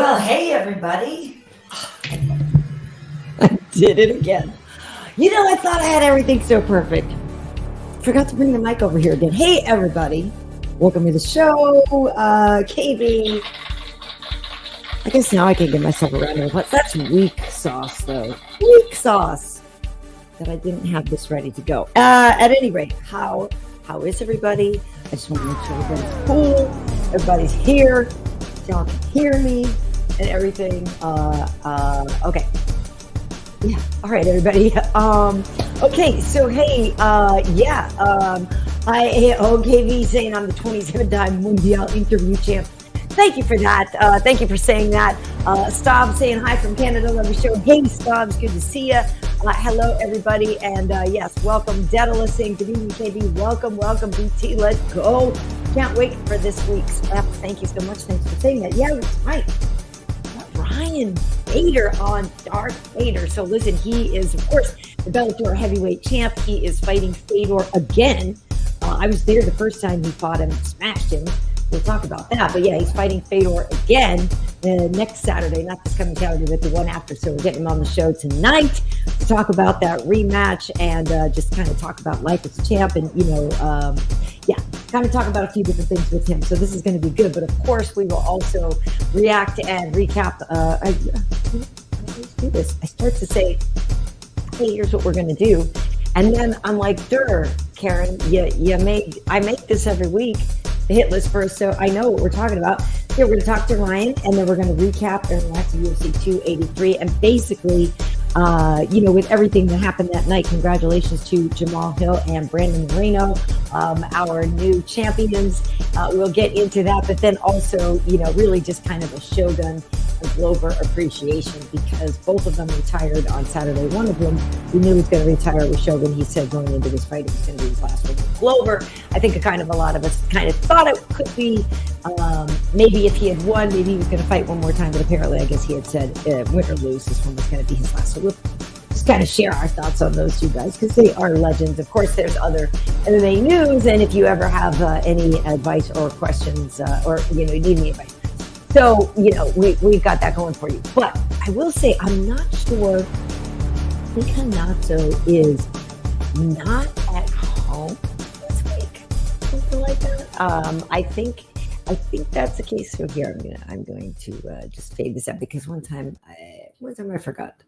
Well, hey, everybody. I did it again. You know, I thought I had everything so perfect. Forgot to bring the mic over here again. Hey, everybody. Welcome to the show. KB. I guess now I can give myself a round of applause. That's weak sauce, though. Weak sauce. That I didn't have this ready to go. At any rate, how is everybody? I just want to make sure everybody's cool. Everybody's here. Y'all can hear me and everything. Okay. Yeah. All right, everybody. Okay. So, hey, KV saying I'm the 27-time Mundial interview champ. Thank you for that. Thank you for saying that. Staub saying hi from Canada. Love your show. Hey, Staubs. Good to see you. Hello, everybody. And yes, welcome. Daedalus saying good evening, KB. Welcome, BT. Let's go. Can't wait for this week's app. Thank you so much. Thanks for saying that. Yeah, that's right. Ryan Bader on Darth Vader. So listen, he is, of course, the Bellator heavyweight champ. He is fighting Fedor again. I was there the first time he fought him, smashed him. We'll talk about that. But yeah, he's fighting Fedor again next Saturday, not this coming Saturday, but the one after. So we're getting him on the show tonight to talk about that rematch and just kind of talk about life as a champ and, kind of talk about a few different things with him. So this is going to be good. But of course, we will also react and recap. I always do this. I start to say, hey, here's what we're going to do. And then I'm like, Karyn, I make this every week. The hit list first, so I know what we're talking about. Here, we're going to talk to Ryan, and then we're going to recap and react to UFC 283. And basically, with everything that happened that night, congratulations to Jamahal Hill and Brandon Moreno, our new champions. We'll get into that, but then also, really just kind of a Shogun and Glover appreciation because both of them retired on Saturday. One of them, we knew he was going to retire with Shogun. He said going into this fight, it was going to be his last one with Glover. I think a lot of us kind of thought it could be maybe if he had won, maybe he was going to fight one more time, but apparently I guess he had said win or lose, this one was going to be his last. So we'll just kind of share our thoughts on those two guys because they are legends. Of course, there's other MMA news, and if you ever have any advice or questions or need any advice, so we've got that going for you. But I will say I'm not sure. I think Hanato is not at home this week, something like that. I think that's the case. So here I'm going to just fade this out because one time I forgot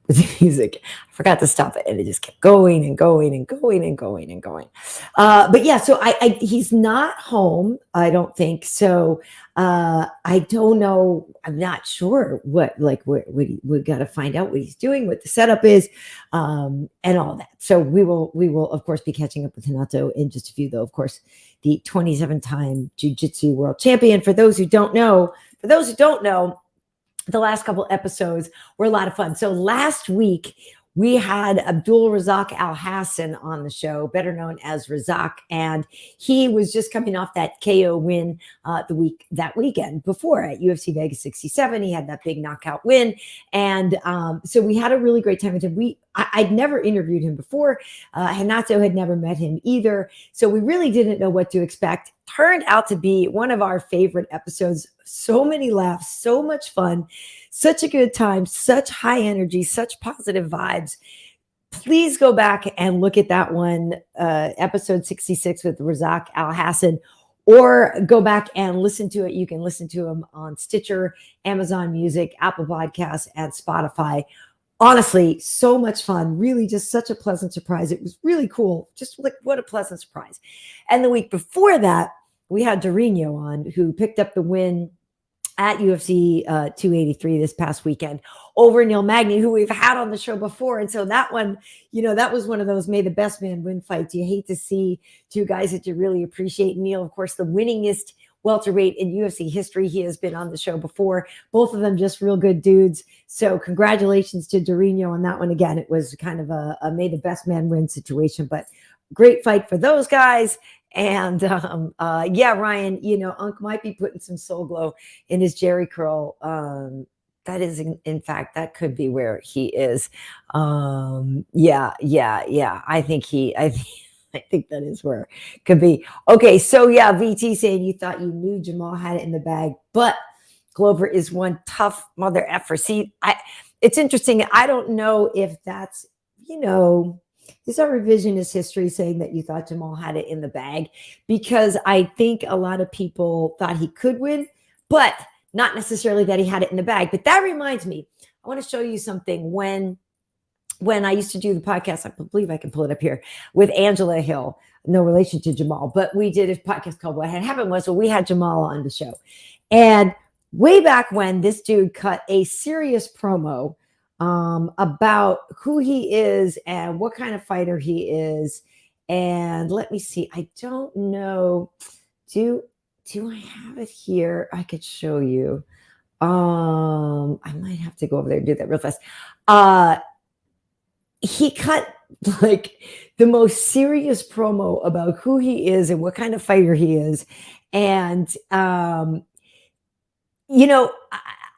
the music. I forgot to stop it, and it just kept going and going and going and going and going. But yeah, so he's not home. I don't think so. I don't know. I'm not sure we got to find out what he's doing, what the setup is, and all that. So we will of course be catching up with Hanato in just a few, though. Of course, the 27-time Jiu-Jitsu world champion. For those who don't know, the last couple episodes were a lot of fun. So last week we had Abdul Razak Al Hassan on the show, better known as Razak, and he was just coming off that KO win that weekend before at UFC Vegas 67. He had that big knockout win, and so we had a really great time with him. I'd never interviewed him before. Hanato had never met him either, so we really didn't know what to expect. Turned out to be one of our favorite episodes. So many laughs, so much fun, such a good time, such high energy, such positive vibes. Please go back and look at that one, episode 66 with Razak Al Hassan, or go back and listen to it. You can listen to him on Stitcher, Amazon Music, Apple Podcasts, and Spotify. Honestly, so much fun. Really just such a pleasant surprise. It was really cool. Just like what a pleasant surprise. And the week before that, we had Deiveson on, who picked up the win at UFC 283 this past weekend over Neil Magny, who we've had on the show before. And so that one, that was one of those may the best man win fights. You hate to see two guys that you really appreciate. Neil, of course, the winningest welterweight in UFC history. He has been on the show before. Both of them just real good dudes. So congratulations to Deiveson on that one. Again, it was kind of a may the best man win situation, but great fight for those guys. And Ryan, Unc might be putting some Soul Glow in his Jerry curl. That is, in fact, that could be where he is. I think that is where it could be. Okay, so yeah, VT saying you thought you knew Jamahal had it in the bag, but Glover is one tough mother effer. See, it's interesting. I don't know if that's, is our revisionist history saying that you thought Jamahal had it in the bag? Because I think a lot of people thought he could win, but not necessarily that he had it in the bag. But that reminds me, I want to show you something. When I used to do the podcast, I believe I can pull it up here, with Angela Hill, no relation to Jamahal, but we did a podcast called What Had Happened Was, we had Jamahal on the show. And way back when, this dude cut a serious promo about who he is and what kind of fighter he is. And let me see. I don't know. Do I have it here? I could show you. I might have to go over there and do that real fast. He cut like the most serious promo about who he is and what kind of fighter he is. And,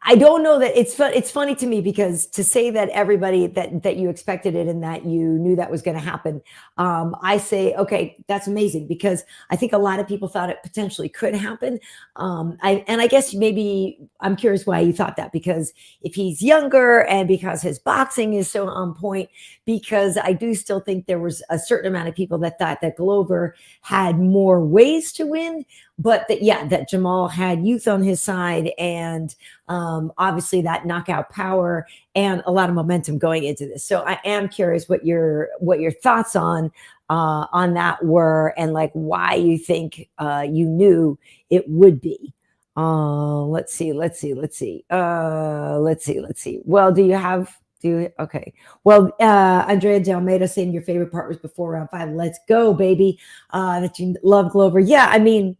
I don't know that it's funny to me, because to say that everybody that you expected it and that you knew that was going to happen, I say, okay, that's amazing, because I think a lot of people thought it potentially could happen. I guess maybe I'm curious why you thought that, because if he's younger and because his boxing is so on point, because I do still think there was a certain amount of people that thought that Glover had more ways to win, but that Jamahal had youth on his side, and obviously that knockout power and a lot of momentum going into this. So I am curious what your thoughts on that were, and like why you think you knew it would be. Let's see. Well, okay. Well, Andrea De Almeida saying your favorite part was before round 5. Let's go, baby. That you love Glover. Yeah, I mean,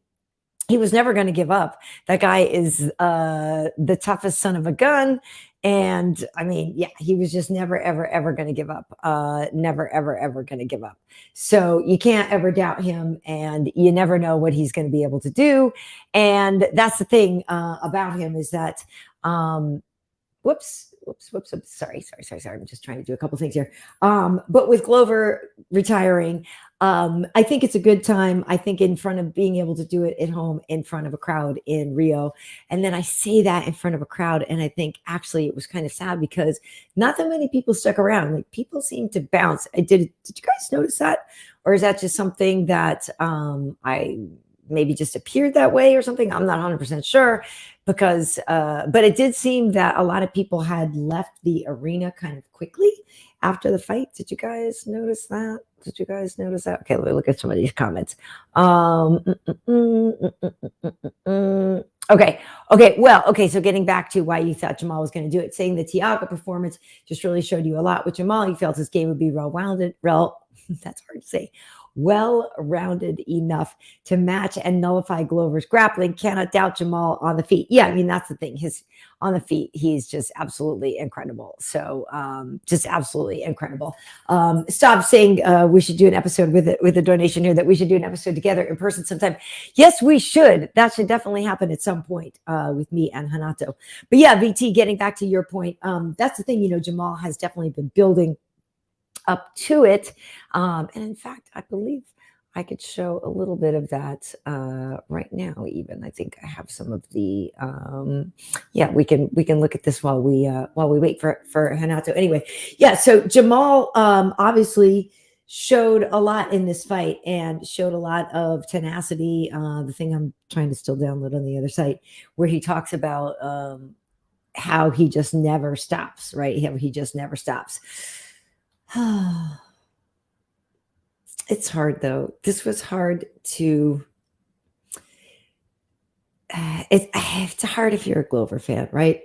he was never going to give up. That guy is the toughest son of a gun. And I mean, yeah, he was just never, ever, ever going to give up. Never, ever, ever going to give up. So you can't ever doubt him, and you never know what he's going to be able to do. And that's the thing about him, is that, whoops. Sorry. I'm just trying to do a couple things here. But with Glover retiring, I think it's a good time. I think in front of being able to do it at home in front of a crowd in Rio. And then I say that in front of a crowd, and I think actually it was kind of sad, because not that many people stuck around. Like, people seem to bounce. Did you guys notice that? Or is that just something that I maybe just appeared that way or something? I'm not 100% sure, because but it did seem that a lot of people had left the arena kind of quickly after the fight. Did you guys notice that? Okay, let me look at some of these comments. Okay. So getting back to why you thought Jamahal was going to do it, saying the Thiago performance just really showed you a lot. With Jamahal, you felt his game would be well-rounded. That's hard to say. Well-rounded enough to match and nullify Glover's grappling. Cannot doubt Jamahal on the feet. Yeah, I mean, that's the thing. His on the feet, he's just absolutely incredible. So just absolutely incredible. Stop saying we should do an episode with a donation here, that we should do an episode together in person sometime. Yes, we should. That should definitely happen at some point with me and Hanato. But yeah, VT, getting back to your point, that's the thing. Jamahal has definitely been building up to it. And in fact, I believe I could show a little bit of that right now. Even I think I have some of the we can look at this while we wait for Hanato. Anyway, yeah, so Jamahal obviously showed a lot in this fight and showed a lot of tenacity. The thing I'm trying to still download on the other site, where he talks about how he just never stops, right? How he just never stops. It's hard, though. This was hard to it's hard if you're a Glover fan, right?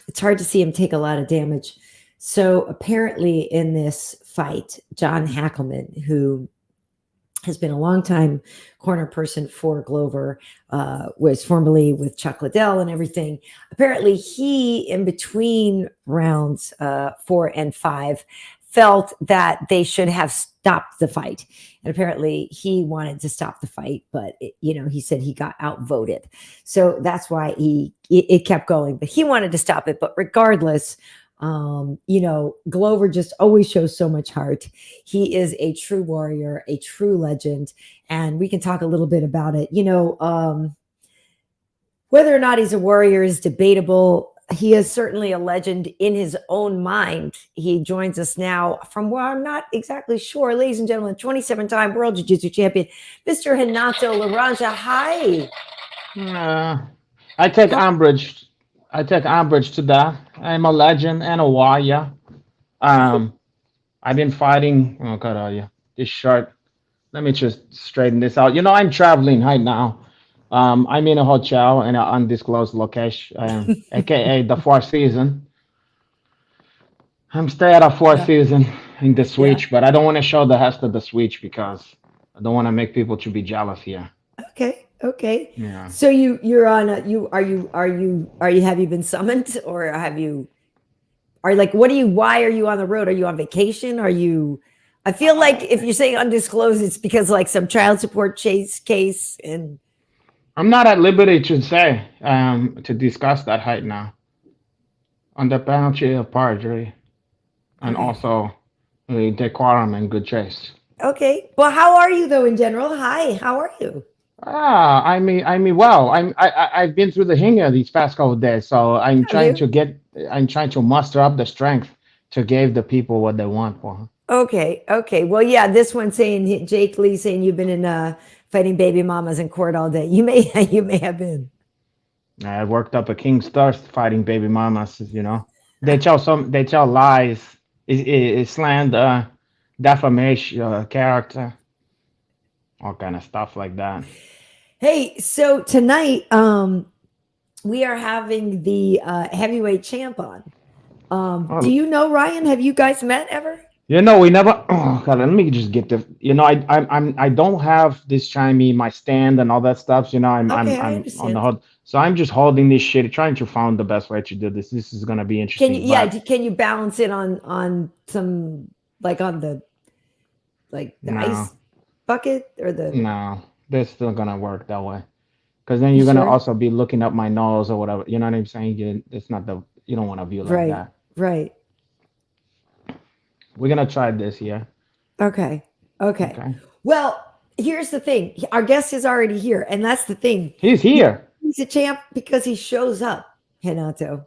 It's hard to see him take a lot of damage. So apparently in this fight, John Hackelman, who has been a long-time corner person for Glover, was formerly with Chuck Liddell and everything. Apparently he, in between rounds 4 and 5, felt that they should have stopped the fight. And apparently he wanted to stop the fight, but he said he got outvoted. So that's why it kept going, but he wanted to stop it. But regardless, Glover just always shows so much heart. He is a true warrior, a true legend. And we can talk a little bit about it. Whether or not he's a warrior is debatable. He is certainly a legend in his own mind. He joins us now from where I'm not exactly sure. Ladies and gentlemen, 27-time World Jiu-Jitsu champion, Mr. Renato Laranja. Hi. I take umbrage. I take umbrage to that. I'm a legend and a warrior. Um, I've been fighting. Oh God, are you this shirt? Let me just straighten this out. I'm traveling right now. I'm in a hotel in an undisclosed location, aka the Four Season. I'm staying at a Four Yeah. Season in the Yeah. Switch, but I don't want to show the rest of the Switch because I don't want to make people to be jealous here. Okay. Okay. Yeah. So you're on a you are you have you been summoned or have you are like what are you why are you on the road? Are you on vacation? Are you I feel like if you're saying undisclosed, it's because like some child support chase case and I'm not at liberty to say to discuss that right now under penalty of perjury and okay. also decorum and good taste. Okay. Well, how are you though in general? Hi, how are you? Well, I've been through the hinger these past couple of days, so Have you? I'm trying to muster up the strength to give the people what they want for. Okay. Okay. Well, yeah, this one saying Jake Lee saying you've been in fighting baby mamas in court all day. You may you may have been. I worked up a king's thirst fighting baby mamas. They tell lies, slander, defamation, character, all kind of stuff like that. Hey, so tonight we are having the heavyweight champ on. Do Oh, you know Ryan? Have you guys met ever? we never. Oh God, let me just get the. I don't have this Chinese my stand and all that stuff. Okay, I I'm on the understand. hold, so I'm just holding this shit, trying to find the best way to do this. This is gonna be Can you interesting, yeah, but can you balance it on some like on the like the no, ice bucket or the no, this still gonna work that way. Because then you you're gonna sure? also be looking up my nose or whatever. You know what I'm saying? It's not you don't want to view like Right. that. Right. We're gonna try this here. Okay. Okay. Okay, Well, here's the thing. Our guest is already here, and that's the thing. he's He, here. he's a champ because he shows up, Renato.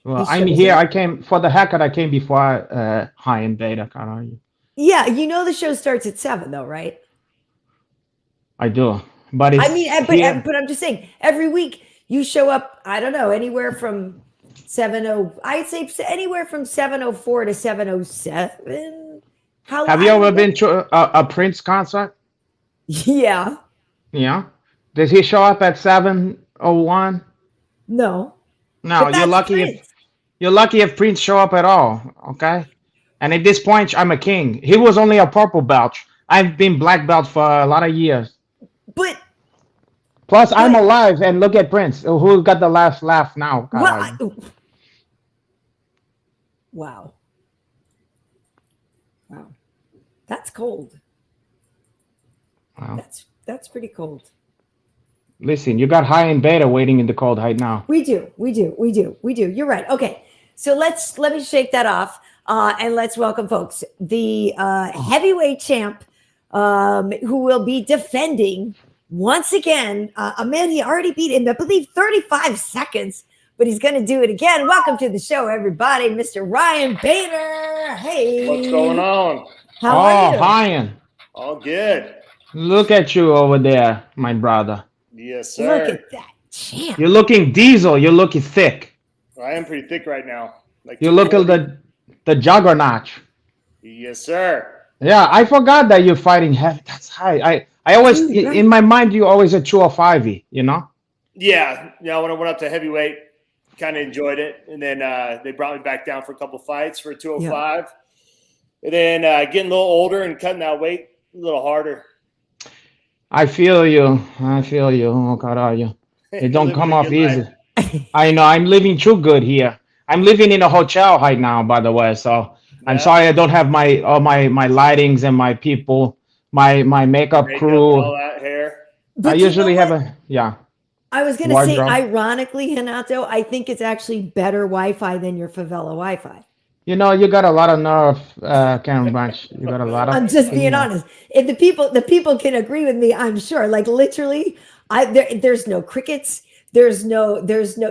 He Well, I'm shows here. up. I came for the haircut. I came before high and beta. Kind of. Yeah, you know the show starts at 7 though, right? I do, but I mean, it's here. but I'm just saying, every week you show up, I don't know, anywhere from 70 I'd say anywhere from 7:04 to 7:07. How Have you I ever don't been to a Prince concert? yeah. Yeah. Does he show up at 7:01? No. No, But that's Prince. You're lucky if Prince show up at all. Okay. And at this point, I'm a king. He was only a purple belt. I've been black belt for a lot of years. But Plus, I'm but alive, and look at Prince, who got the last laugh now. God, well are you? wow. Wow. That's cold. Well, That's pretty cold. listen, you got high and beta waiting in the cold right now. We do. We do. We do. We do. You're right. Okay. So let me shake that off and let's welcome folks. The heavyweight champ who will be defending once again a man he already beat in, I believe, 35 seconds, but he's going to do it again. Welcome to the show, everybody. Mr. Ryan Bader. What's going Hey. on? How are Oh, you? Ryan, All good. look at you over there, my brother. Yes, Look sir. at that champ. You're looking diesel. You're looking thick. I am pretty thick right now. Like You look at 240. the juggernaut. Yes, sir. Yeah, I forgot that you're fighting heavy. That's high. I always Dude, in right. my mind you always a 205. You know. Yeah. When I went up to heavyweight, kind of enjoyed it. And then they brought me back down for a couple fights for 205. And then getting a little older and cutting that weight a little harder. I feel you. I feel you. Oh God, are you? It don't Living come a off good easy. life. I know. I'm living too good here. I'm living in a hotel right now, by the way. So I'm Yeah. sorry I don't have all my lightings and my people, my makeup Makeup, all crew. that hair. I But you know usually have what? a I was going to say, wardrobe. ironically, Hanato, I think it's actually better Wi-Fi than your favela Wi-Fi. You got a lot of nerve, Karen Branch. You got a lot of I'm just fucking being nerve. honest. And the people can agree with me. I'm sure. Like literally, there's no crickets. there's no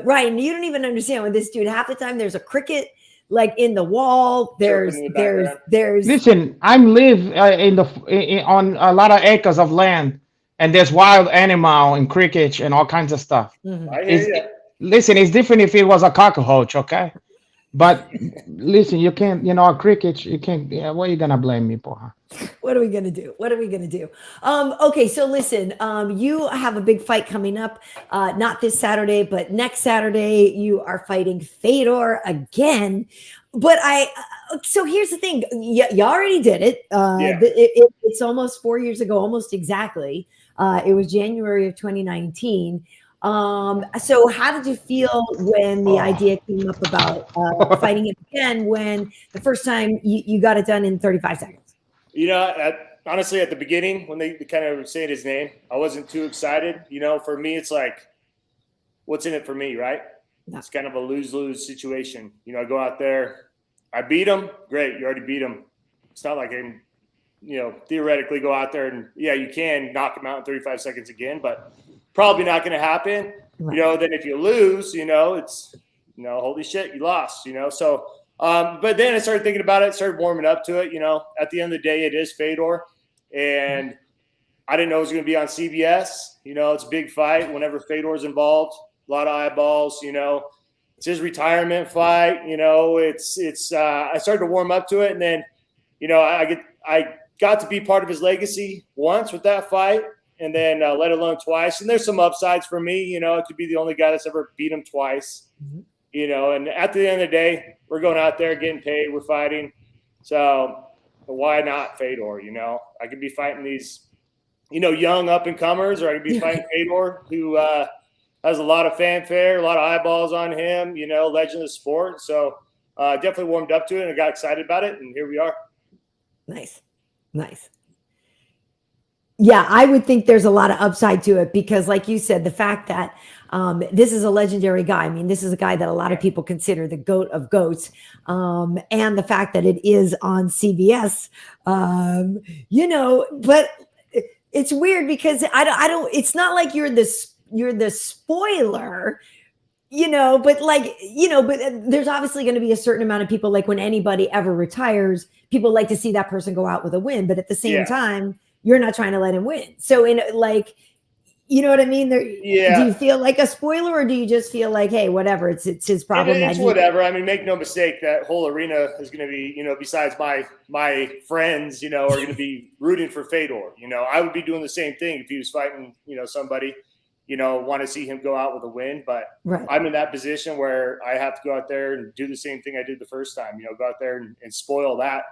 Ryan, you don't even understand with this dude. Half the time there's a cricket like in the wall. There's Listen, I'm live on a lot of acres of land, and there's wild animal and cricket and all kinds of stuff. I hear you. Listen, it's different if it was a cockroach, okay? But listen, you can't, a cricket, you can't. Yeah, what are you gonna blame me for? Huh? What are we gonna do? Okay, so listen, you have a big fight coming up, not this Saturday, but next Saturday. You are fighting Fedor again. But so here's the thing: you already did it. It's almost 4 years ago, almost exactly. It was January of 2019. So how did you feel when the idea came up about fighting it again, when the first time you got it done in 35 seconds? Honestly, at the beginning, when they kind of were saying his name, I wasn't too excited. For me, it's like, what's in it for me, right? No. It's kind of a lose-lose situation. I go out there, I beat him, great, you already beat him. It's not like I can, theoretically go out there and, yeah, you can knock him out in 35 seconds again, but probably not going to happen. Right. Then if you lose, it's, holy shit, you lost, So, but then I started thinking about it, started warming up to it. At the end of the day, it is Fedor. And I didn't know it was going to be on CBS. It's a big fight whenever Fedor's involved, a lot of eyeballs, it's his retirement fight. I started to warm up to it. And then, I got to be part of his legacy once with that fight. And then let alone twice. And there's some upsides for me, to be the only guy that's ever beat him twice, and at the end of the day, we're going out there getting paid, we're fighting. So why not Fedor? I could be fighting these, young up and comers, or I could be fighting Fedor, who has a lot of fanfare, a lot of eyeballs on him, legend of the sport. So definitely warmed up to it and I got excited about it. And here we are. Nice. Yeah, I would think there's a lot of upside to it because, like you said, the fact that this is a legendary guy. I mean, this is a guy that a lot of people consider the GOAT of GOATs. And the fact that it is on CBS, but it's weird because I don't, it's not like you're the spoiler, but but there's obviously going to be a certain amount of people, like when anybody ever retires, people like to see that person go out with a win. But at the same time, you're not trying to let him win. So you know what I mean? Do you feel like a spoiler, or do you just feel like, hey, whatever, it's his problem? It's whatever. I mean, make no mistake, that whole arena is going to be, besides my friends, are going to be rooting for Fedor. I would be doing the same thing if he was fighting, somebody, want to see him go out with a win. But I'm in that position where I have to go out there and do the same thing I did the first time, go out there and spoil that,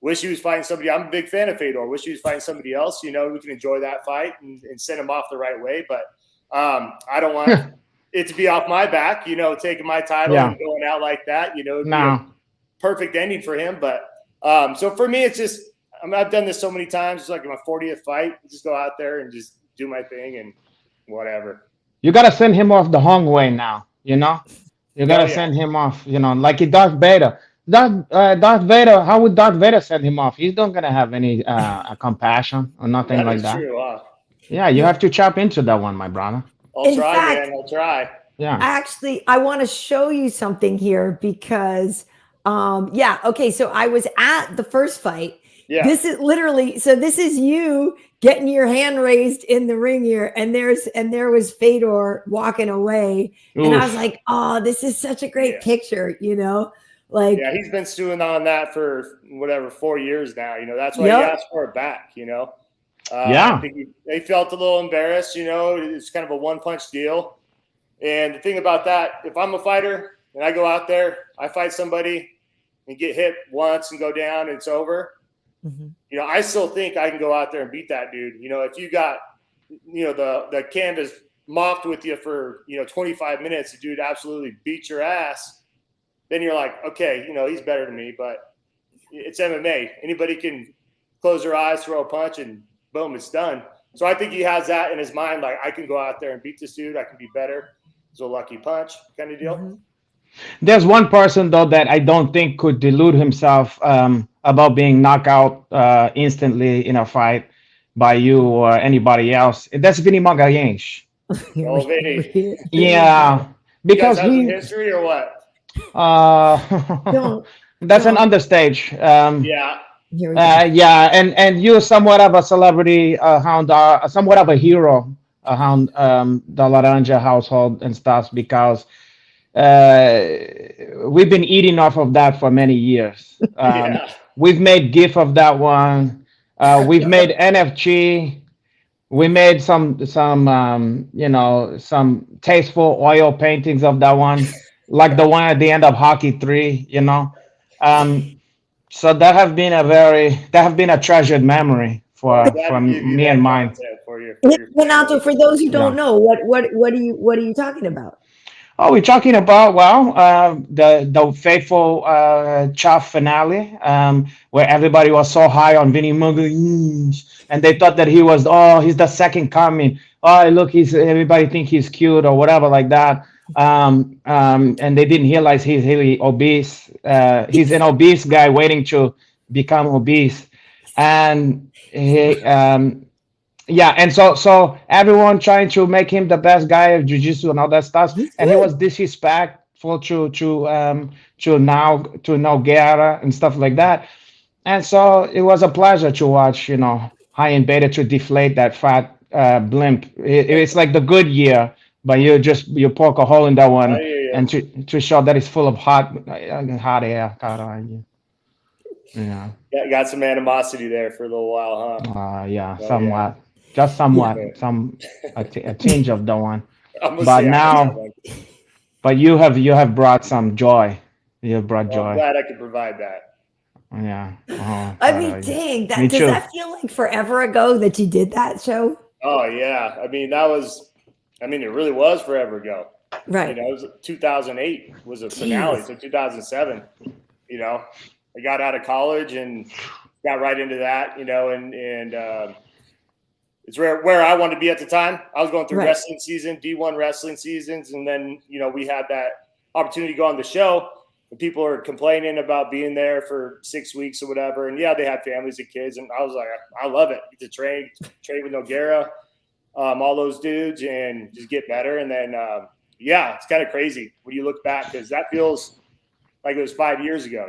Wish he was fighting somebody. I'm a big fan of Fedor. Wish he was fighting somebody else. We can enjoy that fight and send him off the right way. But I don't want it to be off my back, taking my title and going out like that. It'd be a perfect ending for him. But so for me, it's just I've done this so many times. It's like my 40th fight. Just go out there and just do my thing and whatever. You got to send him off the hung way now, You got to send him off, like he does Vader. Darth Vader, how would Darth Vader send him off? He's not gonna have any compassion or nothing like that. True, huh? Yeah, you have to chop into that one, my brother. I'll try. Yeah. Actually, I want to show you something here because, okay. So I was at the first fight. Yeah. This is you getting your hand raised in the ring here, and there was Fedor walking away, and I was like, oh, this is such a great picture, he's been stewing on that for 4 years now. That's why he asked for it back. I think they felt a little embarrassed. It's kind of a one-punch deal. And the thing about that, if I'm a fighter and I go out there, I fight somebody and get hit once and go down, and it's over. Mm-hmm. I still think I can go out there and beat that dude. If you got, the canvas mopped with you for 25 minutes, the dude absolutely beat your ass. Then you're like, okay, he's better than me, but it's MMA. Anybody can close their eyes, throw a punch, and boom, it's done. So I think he has that in his mind, like, I can go out there and beat this dude. I can be better. It's a lucky punch kind of deal. Mm-hmm. There's one person, though, that I don't think could delude himself about being knocked out instantly in a fight by you or anybody else. That's Vinny Magalhães. Oh, Vinny. Yeah, You guys because have some he history or what? Don't. that's an Don't. understage. Yeah. Here we go. Yeah, and you're somewhat of a celebrity hound, somewhat of a hero around the Laranja household and stuff because uh, we've been eating off of that for many years. Yeah. We've made GIF of that one. We've made NFG. We made some some tasteful oil paintings of that one, like the one at the end of Hockey 3. Um, so that have been a treasured memory Well, I'm for glad to give you me and that mine. content for your Renato, family. for those who don't Yeah. know, what are you talking about? Oh, we're talking about the fateful Chaff finale, where everybody was so high on Vinny Muggins, and they thought that he's the second coming. Oh, look, he's everybody think he's cute or whatever like that. And they didn't realize he's really obese. He's an obese guy waiting to become obese, and yeah, and so everyone trying to make him the best guy of jiu-jitsu and all that stuff, He's and he good. was disrespectful to Nogueira and stuff like that. And so it was a pleasure to watch, High and Beta to deflate that fat blimp. It's like the good year, but you poke a hole in that I one hear you. and to show that it's full of hot air. Yeah, Got some animosity there for a little while, huh? yeah, Oh yeah. somewhat, just Yeah. somewhat, a tinge of the one. I'm gonna But stay out of that now, one. but you have brought some joy. You have brought Well, I'm joy. glad I could provide that. Yeah. Oh, I mean, caray. dang, Me does too. that feel like forever ago that you did that show? Oh yeah. It really was forever ago. Right. It was 2008 was a finale. Jeez. So 2007, I got out of college and got right into that, and it's where I wanted to be at the time. I was going through Right. wrestling season, D1 wrestling seasons, and then we had that opportunity to go on the show. And people are complaining about being there for 6 weeks or whatever. And yeah, they had families and kids, and I was like, I love it. Get to train with Nogueira, all those dudes, and just get better. And then it's kind of crazy when you look back because that feels like it was 5 years ago.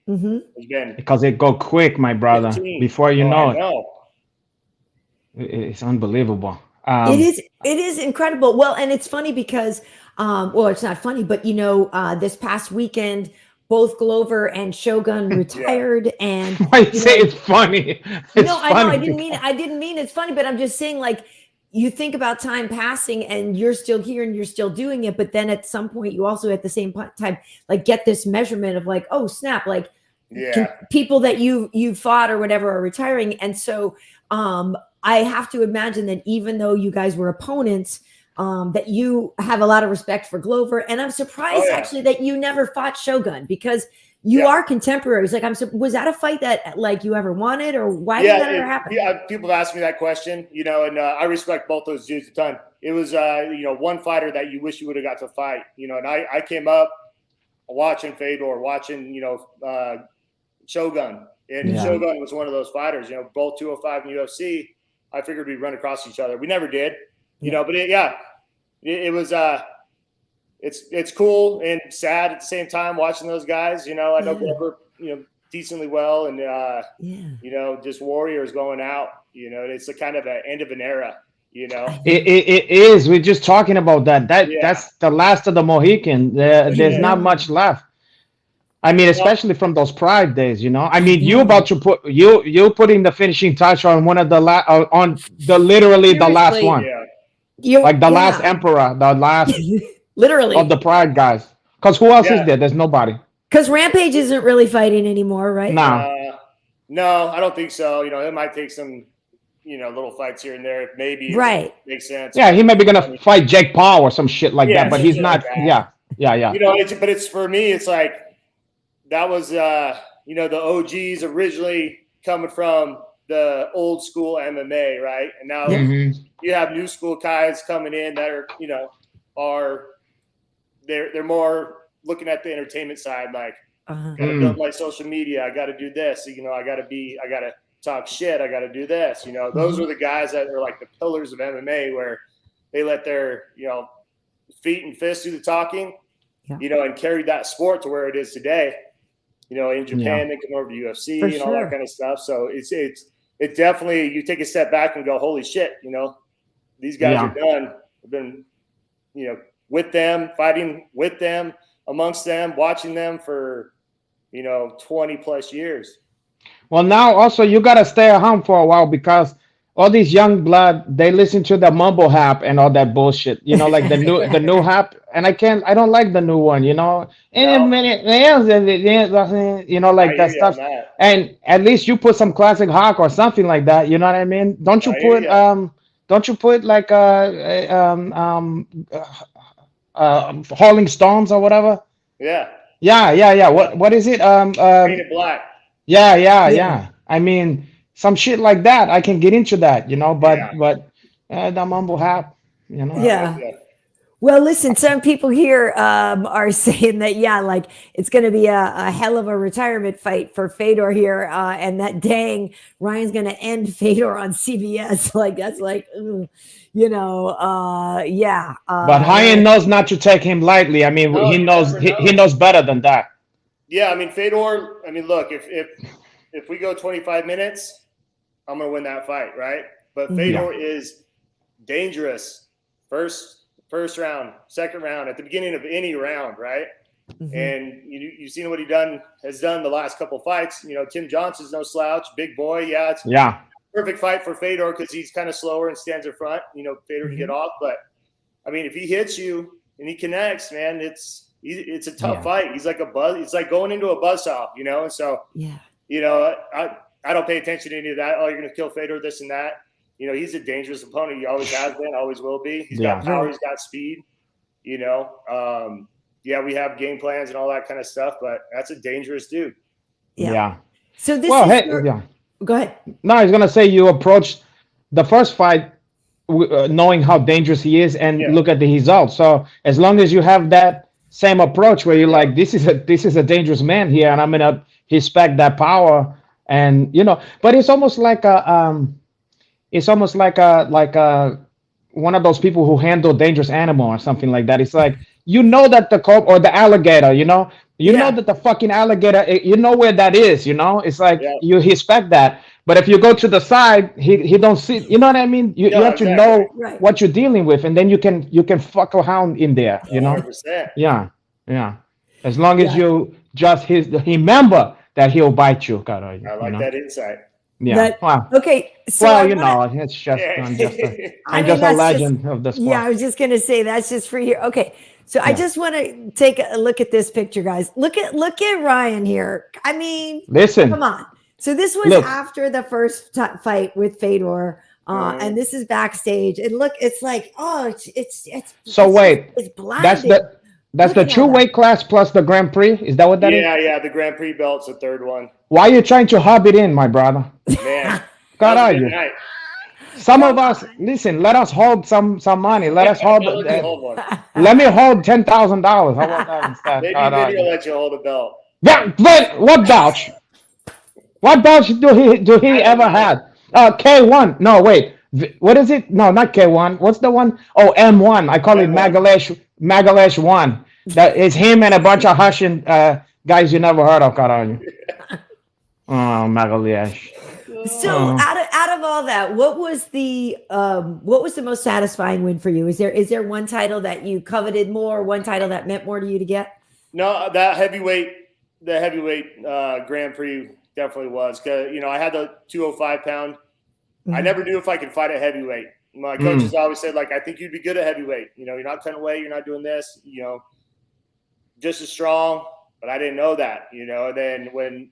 Mm-hmm. It's been Because it go quick, my brother. 15. Before you Oh, know I know. it's unbelievable. It is incredible. Well, and it's funny because it's not funny, but this past weekend both Glover and Shogun retired, and I say it's funny. It's no, I know funny I didn't mean it's funny, but I'm just saying, like, you think about time passing and you're still here and you're still doing it, but then at some point you also at the same time like get this measurement of like, oh snap, like people that you fought or whatever are retiring. And so I have to imagine that even though you guys were opponents, that you have a lot of respect for Glover. And I'm surprised actually that you never fought Shogun because you are contemporaries. Like, was that a fight that like you ever wanted, or why did that ever happen? Yeah, people have asked me that question, and I respect both those dudes a ton. It was, one fighter that you wish you would have got to fight, and I came up watching Fedor, watching, Shogun, and Shogun was one of those fighters, both 205 and UFC. I figured we'd run across each other. We never did, but it was, it's cool and sad at the same time watching those guys. I know Glover, decently well, and just Warriors going out. It's a kind of an end of an era. It is. We're just talking about that. That's the last of the Mohican. There's not much left. I mean, especially from those Pride days. I mean, you about to put you putting the finishing touch on one of the literally the last one. Like the last emperor, the last literally of the Pride guys. Because who else is there? There's nobody. Because Rampage isn't really fighting anymore, right? No, I don't think so. It might take some, little fights here and there. Maybe right makes sense. Yeah, he may be gonna fight Jake Paul or some shit like that, but he's not. Like yeah. But it's for me. It's like that was the OGs originally coming from the old school MMA, right? And now you have new school guys coming in that are they're more looking at the entertainment side, like gotta build my social media. I got to do this. I got to talk shit. I got to do this. Those are the guys that are like the pillars of MMA, where they let their, feet and fists do the talking, Yeah. and carried that sport to where it is today. In Japan, they come over to UFC For and all sure. that kind of stuff. So it definitely, you take a step back and go, holy shit, these guys are done. I've been, with them, fighting with them, amongst them, watching them for, 20 plus years. Well, now also you gotta stay at home for a while because all these young blood they listen to the mumble rap and all that bullshit. Like the new rap, and I don't like the new one. No. Like I hear that you on stuff. that. And at least you put some classic rock or something like that. You know what I mean? Don't you I hear put ya. don't you put like Rolling Stones or whatever? Yeah. Yeah. What is it? Painted black. Yeah, yeah, Yeah. yeah. I mean, some shit like that, I can get into that, Yeah. but the mumble rap, I'm with Yeah. you. Well, listen, some people here are saying that, like it's going to be a hell of a retirement fight for Fedor here. And that dang, Ryan's going to end Fedor on CBS. Like, that's like, ugh, yeah. But Ryan knows not to take him lightly. I mean, No, he you knows never he know. knows better than that. Yeah, I mean, Fedor, look, if we go 25 minutes, I'm going to win that fight, right? But Mhm. Fedor is dangerous. First round, second round, at the beginning of any round, right? Mhm. And you've seen what he has done the last couple fights. Tim Johnson's no slouch, big boy. Yeah, it's Yeah, perfect fight for Fedor because he's kind of slower and stands in front. Fedor can get off, but I mean, if he hits you and he connects, man, it's a tough fight. He's like a buzz. It's like going into a buzzsaw, And so, Yeah. I don't pay attention to any of that. Oh, you're going to kill Fedor, this and that. He's a dangerous opponent. He always has been, always will be. He's got power. He's got speed. Yeah, we have game plans and all that kind of stuff, but that's a dangerous dude. yeah. So this Well, is hey, your, yeah. Go ahead. No, I was gonna say you approached the first fight knowing how dangerous he is, and look at the results. So as long as you have that same approach, where you're like, this is a dangerous man here, and I'm gonna respect that power, and but it's almost like a one of those people who handle dangerous animal or something like that. It's like that the cobra or the alligator, know that the fucking alligator, you know where that is, It's like you respect that. But if you go to the side, he don't see. You know what I mean? You have to know what you're dealing with, and then you can fuck around in there. 100%. Yeah. As long as you just remember that he'll bite you. I like that insight. Yeah. Okay. So well, it's just I'm just a legend of the sport. Yeah, I was just gonna say that's just for you. Okay. So I just want to take a look at this picture, guys. Look at Ryan here. I mean, listen. Come on. So this was after the first fight with Fedor. And this is backstage. And look, it's like, it's so wait. It's blinding. That's the true weight class plus the Grand Prix. Is that what that is? Yeah. The Grand Prix belt's the third one. Why are you trying to hub it in, my brother? Man, God, are you? Some of us listen. Let us hold some money. Let us hold. Let me hold $10,000. How about that instead? Maybe I'll let you hold a belt. Yeah, but what belt? What belt do he ever had? K1. No, wait. What is it? No, not K1. What's the one? Oh, M1. I call it Magalesh 1. That is him and a bunch of Russian guys you never heard of, Karyn. Oh, Magalesh. So out of all that, what was the most satisfying win for you? Is there one title that you coveted more, one title that meant more to you to get? No, the heavyweight Grand Prix definitely was, because I had the 205-pound. I never knew if I could fight at heavyweight. My coaches always said, like, I think you'd be good at heavyweight. You're not cutting weight, you're not doing this, just as strong. But I didn't know that, And then when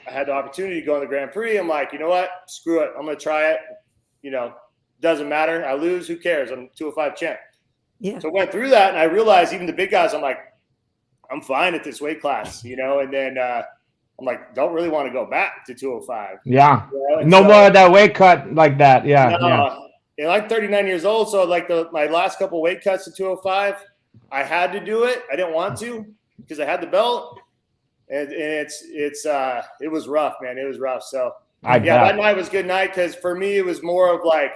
I had the opportunity to go in the Grand Prix, I'm like, you know what? Screw it. I'm going to try it. Doesn't matter. I lose. Who cares? I'm 205 champ. Yeah. So I went through that, and I realized even the big guys, I'm like, I'm fine at this weight class, And then I'm like, don't really want to go back to 205. Yeah. No more of that weight cut like that. Yeah. And I'm 39 years old, so like my last couple weight cuts to 205, I had to do it. I didn't want to because I had the belt. And it was rough, man. It was rough. So that night was a good night because for me it was more of like,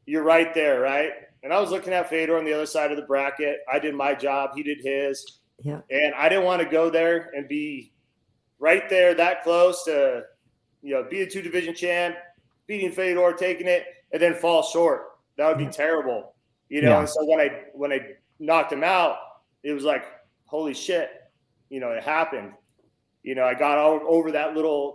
you're right there, right? and I was looking at Fedor on the other side of the bracket. I did my job. He did his. Yeah. And I didn't want to go there and be right there that close to, be a 2-division champ, beating Fedor, taking it, and then fall short. That would be terrible, And so when I knocked him out, it was like, holy shit, it happened. I got over that little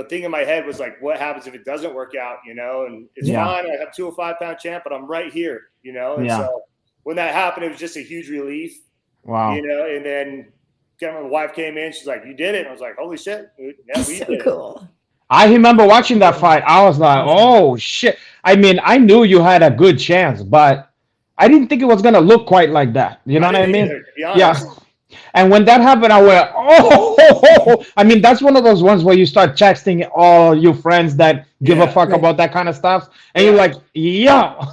thing in my head was like, what happens if it doesn't work out, and it's fine. I have 205-pound champ, but I'm right here, and so when that happened, it was just a huge relief. Wow. And then my wife came in, she's like, you did it. And I was like, holy shit. Yeah, we did cool. I remember watching that fight. I was like, oh shit. I mean, I knew you had a good chance, but I didn't think it was gonna look quite like that. You know what I mean? Yeah. And when that happened, I went, oh, I mean, that's one of those ones where you start texting all your friends that give a fuck about that kind of stuff. And you're like, because,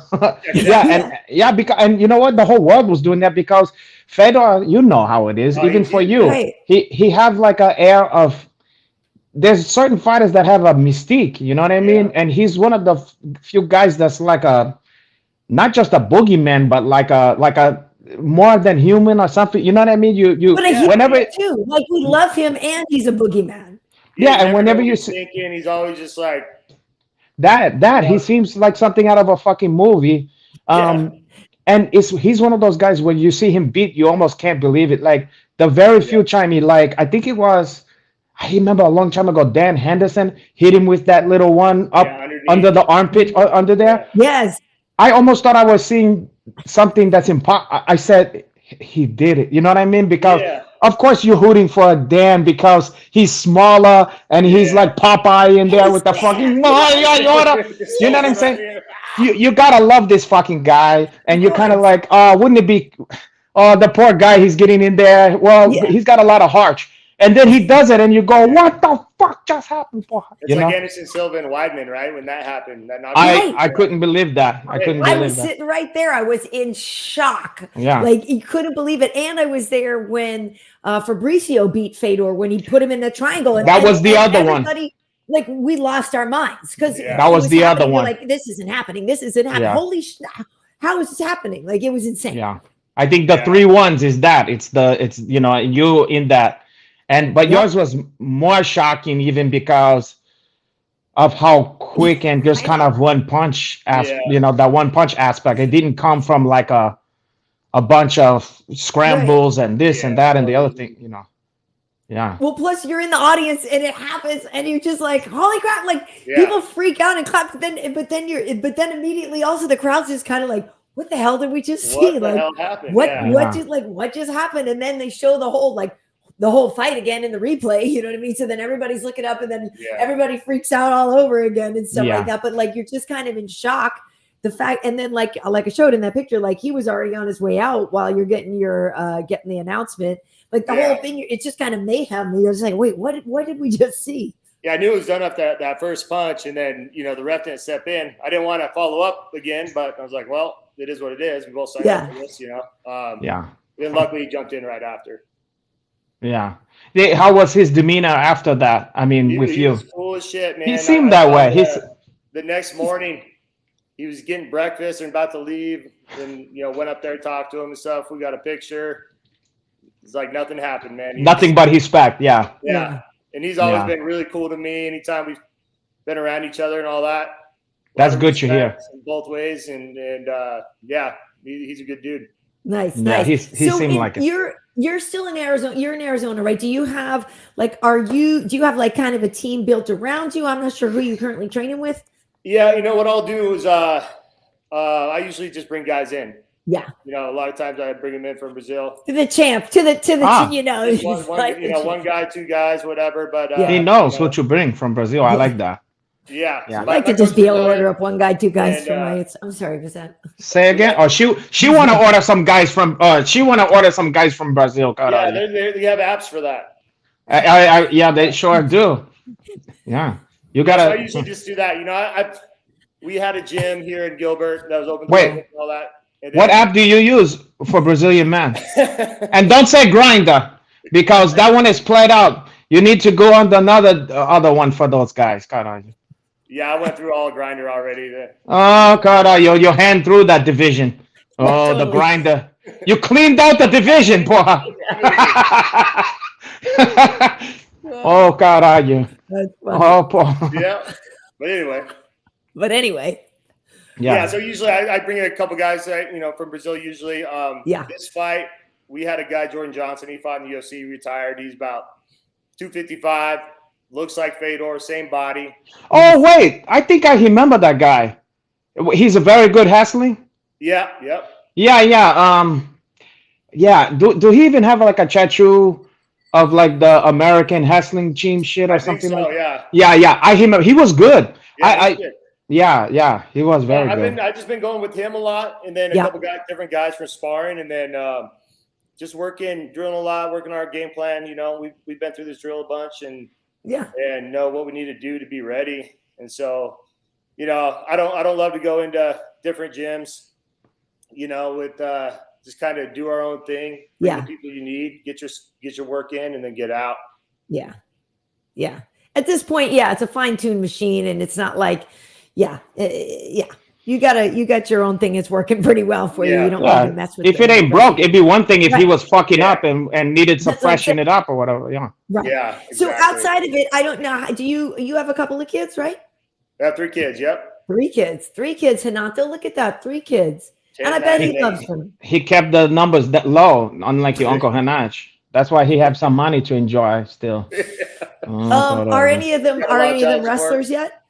and you know what? The whole world was doing that because Fedor, you know how it is, even for you. Right. He have like an air of, there's certain fighters that have a mystique, you know what I mean? And he's one of the few guys that's like not just a boogeyman, but like a more than human or something, you know what I mean? But whenever too, like we love him and he's a boogeyman. Yeah, and whenever you thinking, he's always just like that. He seems like something out of a fucking movie. And he's one of those guys when you see him beat, you almost can't believe it. Like the very few time I think it was, I remember a long time ago, Dan Henderson hit him with that little one up under the armpit under there. Yes. I almost thought I was seeing something that's impossible. I said he did it. You know what I mean? Because of course you're hooting for Dan because he's smaller and he's like Popeye in there with the fucking you know what I'm saying? You gotta love this fucking guy, and you're kind of like, oh, wouldn't it be? Oh, the poor guy, he's getting in there. Well, he's got a lot of heart. And then he does it, and you go, "What the fuck just happened?" It's like Anderson Silva and Weidman, right? When that happened, I couldn't believe that. I was sitting right there. I was in shock. Yeah, like you couldn't believe it. And I was there when Fabricio beat Fedor when he put him in the triangle. And that was the other one. Like we lost our minds because that was the other one. Like this isn't happening. This isn't happening. Yeah. Holy shit! How is this happening? Like it was insane. Yeah, I think the 3-1s is that. It's you in that. But yours was more shocking even because of how quick and just kind of one punch, that one punch aspect. It didn't come from like a bunch of scrambles and this and that and the other thing, Yeah. Well, plus you're in the audience and it happens and you're just like, holy crap! Like people freak out and clap, but then immediately also the crowd's just kind of like, what the hell did we just see? What the hell happened? What just happened? And then they show the whole fight again in the replay, you know what I mean? So then everybody's looking up and then everybody freaks out all over again and stuff like that. But like, you're just kind of in shock. The fact, and then like I showed in that picture, like he was already on his way out while you're getting getting the announcement. Like the whole thing, it's just kind of mayhem. You're just like, wait, what did we just see? Yeah, I knew it was done after that first punch. And then, the ref didn't step in. I didn't want to follow up again, but I was like, well, it is what it is. We both signed up for this, Then luckily he jumped in right after. Yeah. How was his demeanor after that? I mean, with you? He was cool as shit, man. He seemed that way. The next morning, he was getting breakfast and about to leave. And, went up there, talked to him and stuff. We got a picture. It's like nothing happened, man. Nothing but respect, yeah. And he's always been really cool to me anytime we've been around each other and all that. That's good to hear. In both ways. And he's a good dude. Nice. He seemed like it. You're still in Arizona. You're in Arizona, right? Do you have do you have like kind of a team built around you? I'm not sure who you're currently training with. Yeah, what I'll do is I usually just bring guys in. Yeah. A lot of times I bring them in from Brazil. To the champ, to the one guy, two guys, whatever. But he knows what you bring from Brazil. I like that. Yeah. I'd like to just be able to order up one guy, two guys for my. I'm sorry, was that? Say again? Or she want to order some guys from. She want to order some guys from Brazil. Yeah, they have apps for that. Yeah, they sure do. Yeah, you gotta. So I usually just do that. We had a gym here in Gilbert that was open to and all that. What app do you use for Brazilian man? And don't say Grindr because that one is played out. You need to go on another one for those guys. Yeah, I went through all grinder already. Oh God, your hand through that division. Oh, Totally. the grinder. You cleaned out the division, boy. Oh God, you. That's funny. Oh, boy. Yeah. But anyway. Yeah, so usually I bring in a couple guys that, from Brazil usually. This fight, we had a guy, Jordan Johnson. He fought in the UFC, retired. He's about 255. Looks like Fedor, same body. Oh, wait. I think I remember that guy. He's a very good wrestling. Yeah, yep. Yeah. Yeah. Do he even have like a tattoo of like the American wrestling team shit or something like that? Yeah. I remember. He was good. Yeah, he was very good. I've just been going with him a lot, and then a couple different guys for sparring, and then just drilling a lot, working our game plan. We've been through this drill a bunch, and know what we need to do to be ready. And so, I don't love to go into different gyms, with just kind of do our own thing. Bring the people you need, get your work in, and then get out. Yeah. At this point, it's a fine-tuned machine, and it's not like, you got your own thing. It's working pretty well for you. You don't need to mess with it. If it ain't broke, it'd be one thing if he was fucking up and needed to freshen it up or whatever. Yeah. Right. Yeah. Exactly. So outside of it, I don't know. Do you have a couple of kids, right? I have 3 kids. Yep. 3 kids. 3 kids, Renato. Look at that. 3 kids. And I bet he loves them. He kept the numbers that low, unlike your Uncle Hanach. That's why he has some money to enjoy still. Are any of them wrestlers yet?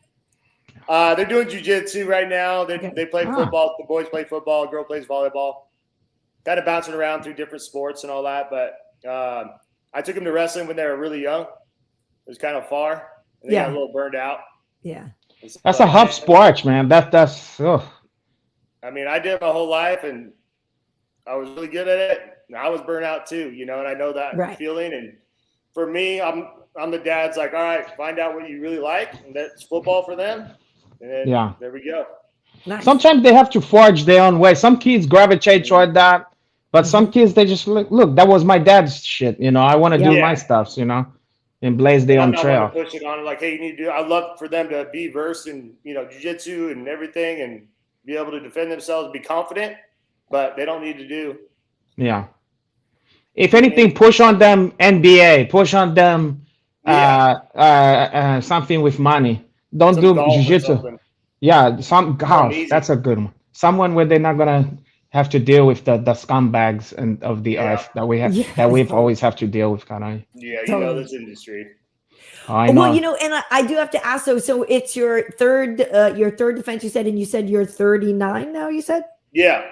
They're doing jiu-jitsu right now. They play football. The boys play football. The girl plays volleyball. Kind of bouncing around through different sports and all that. But I took them to wrestling when they were really young. It was kind of far. And they got a little burned out. Yeah. That's a tough sport, man. That's. Ugh. I mean, I did it my whole life, and I was really good at it. And I was burnt out too, and I know that feeling. And for me, I'm the dad's like, all right, find out what you really like, and that's football for them. And then there we go. Nice. Sometimes they have to forge their own way. Some kids gravitate toward that, but some kids they just look. That was my dad's shit. I want to do my stuff. And blaze their own trail. I'm not push it on like, hey, you need to do. I love for them to be versed in jiu-jitsu and everything, and be able to defend themselves, be confident, but they don't need to do. Yeah. If anything, push on them NBA. Push on them something with money. Don't do jiu-jitsu. Yeah, some golf. That's a good one. Someone where they're not gonna have to deal with the scumbags of the earth that we have we've always have to deal with, kind of. Yeah, this industry. I know. Well, and I do have to ask. So it's your third defense. You said you're 39 now. You said. Yeah.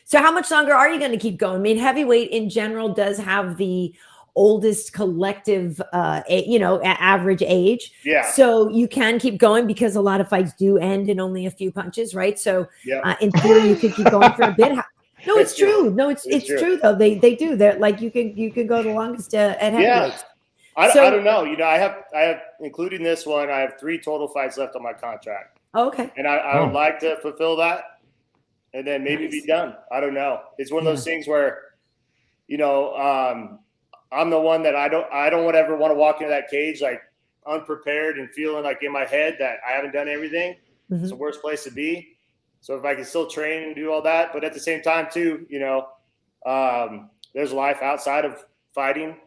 So how much longer are you going to keep going? I mean, heavyweight in general does have the oldest collective, average age. Yeah. So you can keep going because a lot of fights do end in only a few punches, right? So in theory, you could keep going for a bit. No, it's true. No, it's true though. They do. They're like you can go the longest at heavyweight. Yeah. I don't know. I have including this one. I have 3 total fights left on my contract. Okay. And I would like to fulfill that, and then maybe be done. I don't know. It's one of those things where, I'm the one that I don't ever want to walk into that cage like unprepared and feeling like in my head that I haven't done everything. Mm-hmm. It's the worst place to be. So if I can still train and do all that, but at the same time too, there's life outside of fighting.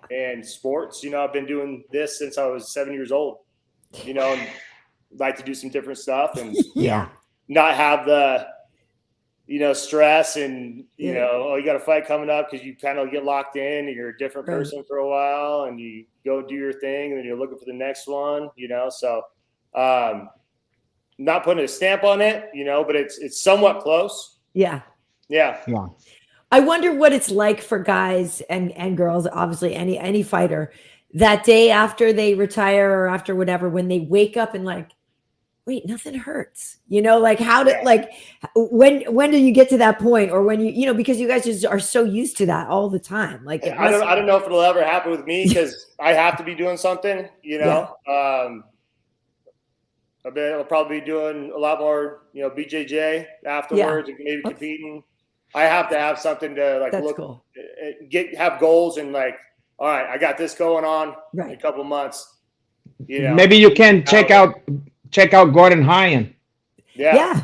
And sports, I've been doing this since I was 7 years old, and like to do some different stuff and not have the, stress and, you got a fight coming up because you kind of get locked in and you're a different person for a while and you go do your thing and then you're looking for the next one, so not putting a stamp on it, but it's somewhat close. Yeah. Yeah. Yeah. I wonder what it's like for guys and girls, obviously any fighter, that day after they retire or after whatever, when they wake up and like, wait, nothing hurts, like how did when do you get to that point, or when because you guys just are so used to that all the time. Like I don't know if it'll ever happen with me because I have to be doing something, I'll probably be doing a lot more, BJJ afterwards and maybe competing. I have to have something to have goals and like, all right, I got this going on in a couple of months. Maybe you can check check out Gordon Hyan. Yeah,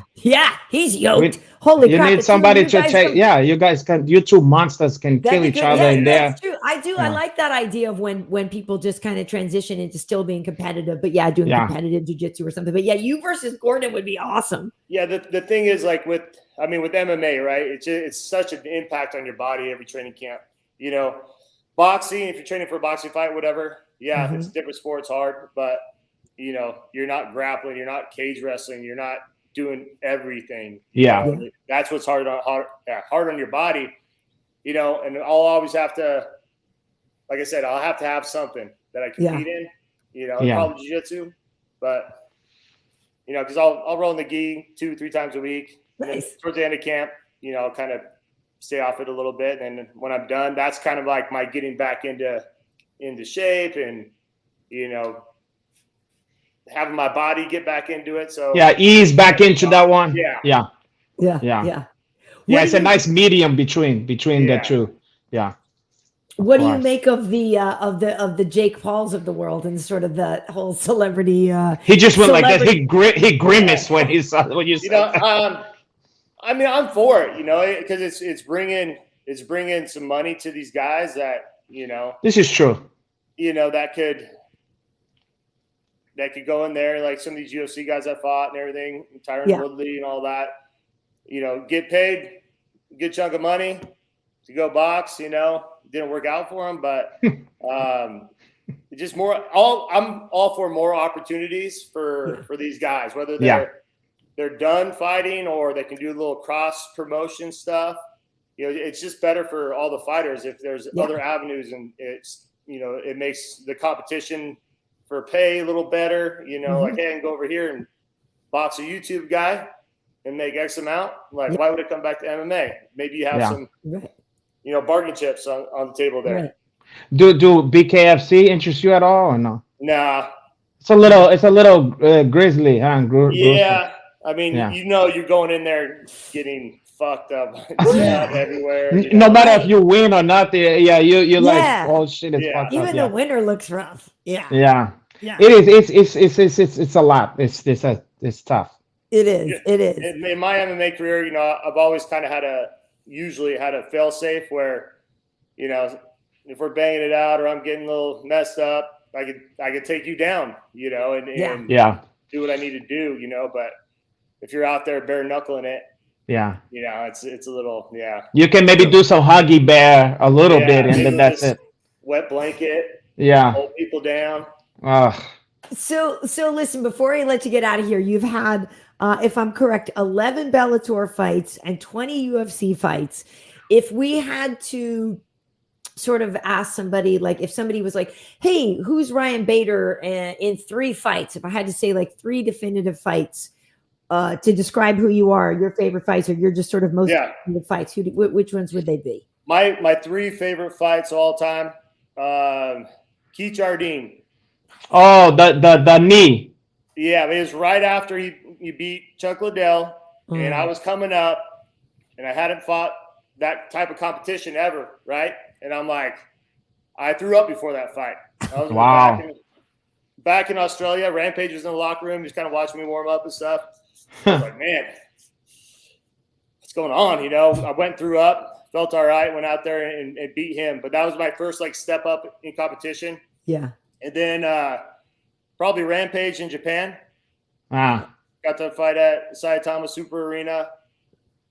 he's yoked. Holy you crap! need somebody to take. Yeah, you guys can. You two monsters can kill each other in there. That's true. I do. Yeah. I like that idea of when people just kind of transition into still being competitive, but doing competitive jiu-jitsu or something. But you versus Gordon would be awesome. Yeah, the thing is, like with MMA, right? It's such an impact on your body every training camp. You know, boxing, if you're training for a boxing fight, whatever. Yeah, it's a different sport, it's hard, but you know, you're not grappling, you're not cage wrestling, you're not doing everything. Yeah. You know? That's what's hard on your body, you know, and I'll always have to, like I said, I'll have to have something that I compete in, you know, probably jiu-jitsu, but you know, because I'll roll in the gi 2-3 times a week. Nice. Towards the end of camp, you know, I'll kind of stay off it a little bit, and when I'm done, that's kind of like my getting back into shape and, you know, having my body get back into it. So ease back into that one. Yeah. It's a nice medium between the two. Yeah. What do you make of the Jake Pauls of the world and sort of the whole celebrity? He just went like this. He grimaced when he saw what you said. I mean, I'm for it, you know, because it's bringing some money to these guys that, you know. This is true. You know, that could go in there, like some of these UFC guys I fought and everything, Tyron Woodley and all that, you know, get paid a good chunk of money to go box, you know. Didn't work out for them, but just more. I'm all for more opportunities for these guys, whether they're done fighting or they can do a little cross promotion stuff. You know, it's just better for all the fighters if there's other avenues, and it's, you know, it makes the competition for pay a little better. You know, like, hey, I can go over here and box a YouTube guy and make X amount. Like, why would it come back to MMA? Maybe you have some, you know, bargain chips on the table there. Right. Do BKFC interest you at all or no? Nah. It's a little grisly, huh? Yeah. I mean, you know, you're going in there getting fucked up everywhere. You know? No matter if you win or not, you're like, oh shit, it's fucked up. Even the winner looks rough. Yeah. It is. It's a lot. It's tough. It is. It is. In my MMA career, you know, I've always kind of usually had a fail safe where, you know, if we're banging it out or I'm getting a little messed up, I could take you down, you know, and do what I need to do, you know. But if you're out there bare knuckling it, you know, it's a little, You can maybe do some huggy bear a little bit, and then that's it. Wet blanket. Hold people down. So listen, before I let you get out of here, you've had, if I'm correct, 11 Bellator fights and 20 UFC fights. If we had to sort of ask somebody, like if somebody was like, hey, who's Ryan Bader in 3 fights? If I had to say like 3 definitive fights to describe who you are, your favorite fights, or you're just sort of most definitive fights, which ones would they be? My 3 favorite fights all time, Keith Jardine. Oh, the knee. Yeah, it was right after he beat Chuck Liddell, and I was coming up, and I hadn't fought that type of competition ever, right? And I'm like, I threw up before that fight. I was back in Australia. Rampage was in the locker room, just kind of watching me warm up and stuff. I was like, man, what's going on? You know, I went threw up, felt all right, went out there and beat him. But that was my first like step up in competition. Yeah. And then probably Rampage in Japan. Got to fight at Saitama Super Arena,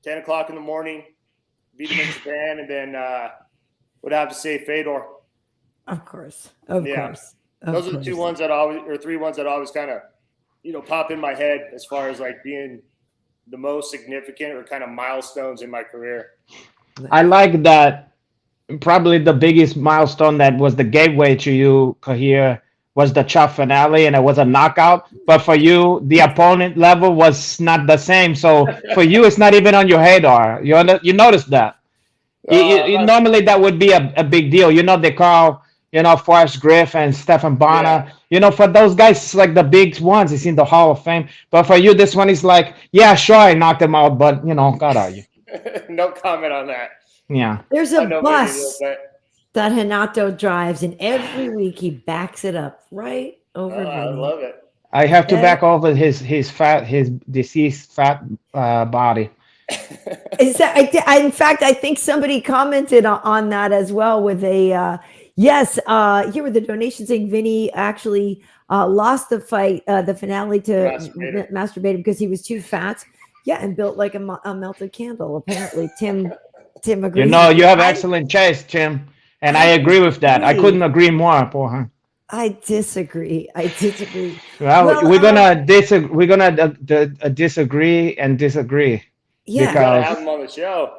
10 o'clock in the morning. Beat him in Japan, and then would have to say Fedor. Of course. Of course. Those are the 2 ones that always, or 3 ones that always kind of, you know, pop in my head as far as like being the most significant or kind of milestones in my career. I like that. Probably the biggest milestone that was the gateway to you, Kahir, was the Chop finale, and it was a knockout. But for you, the opponent level was not the same. So for you, it's not even on your radar. You noticed that. Normally, that would be a big deal. You know, they call, you know, Forrest Griff and Stephen Bonner. Yeah. You know, for those guys, like the big ones, it's in the Hall of Fame. But for you, this one is like, yeah, sure, I knocked him out, but, you know, God, are you? No comment on that. Yeah. There's a bus that Renato drives, and every week he backs it up right over. I love it. I have to back over his deceased fat body. Is that, in fact, I think somebody commented on that as well with a yes. Here were the donations saying Vinny actually lost the fight, the finale to masturbator because he was too fat. Yeah, and built like a melted candle. Apparently, Tim agrees. You know, you have excellent taste, Tim, and I agree with that. I couldn't agree more, Porhan. I disagree. Well, we're gonna disagree. We're gonna disagree and disagree. Yeah, gotta have him on the show.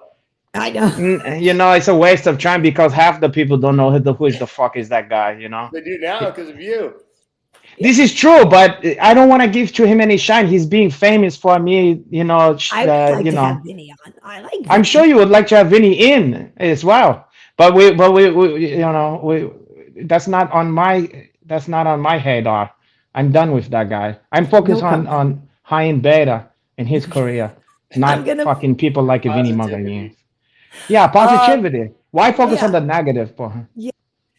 I know. You know, it's a waste of time because half the people don't know who is the fuck is that guy. You know, they do now because of you. This is true, but I don't want to give to him any shine. He's being famous for me, you know. I would like to have Vinny on. I like. Vinny. I'm sure you would like to have Vinny in as well, but we you know, that's not on my radar. I'm done with that guy. I'm focused on high and beta in his career, not fucking people like Vinny Magallanes. Yeah, positivity. Why focus on the negative, for him? Yeah.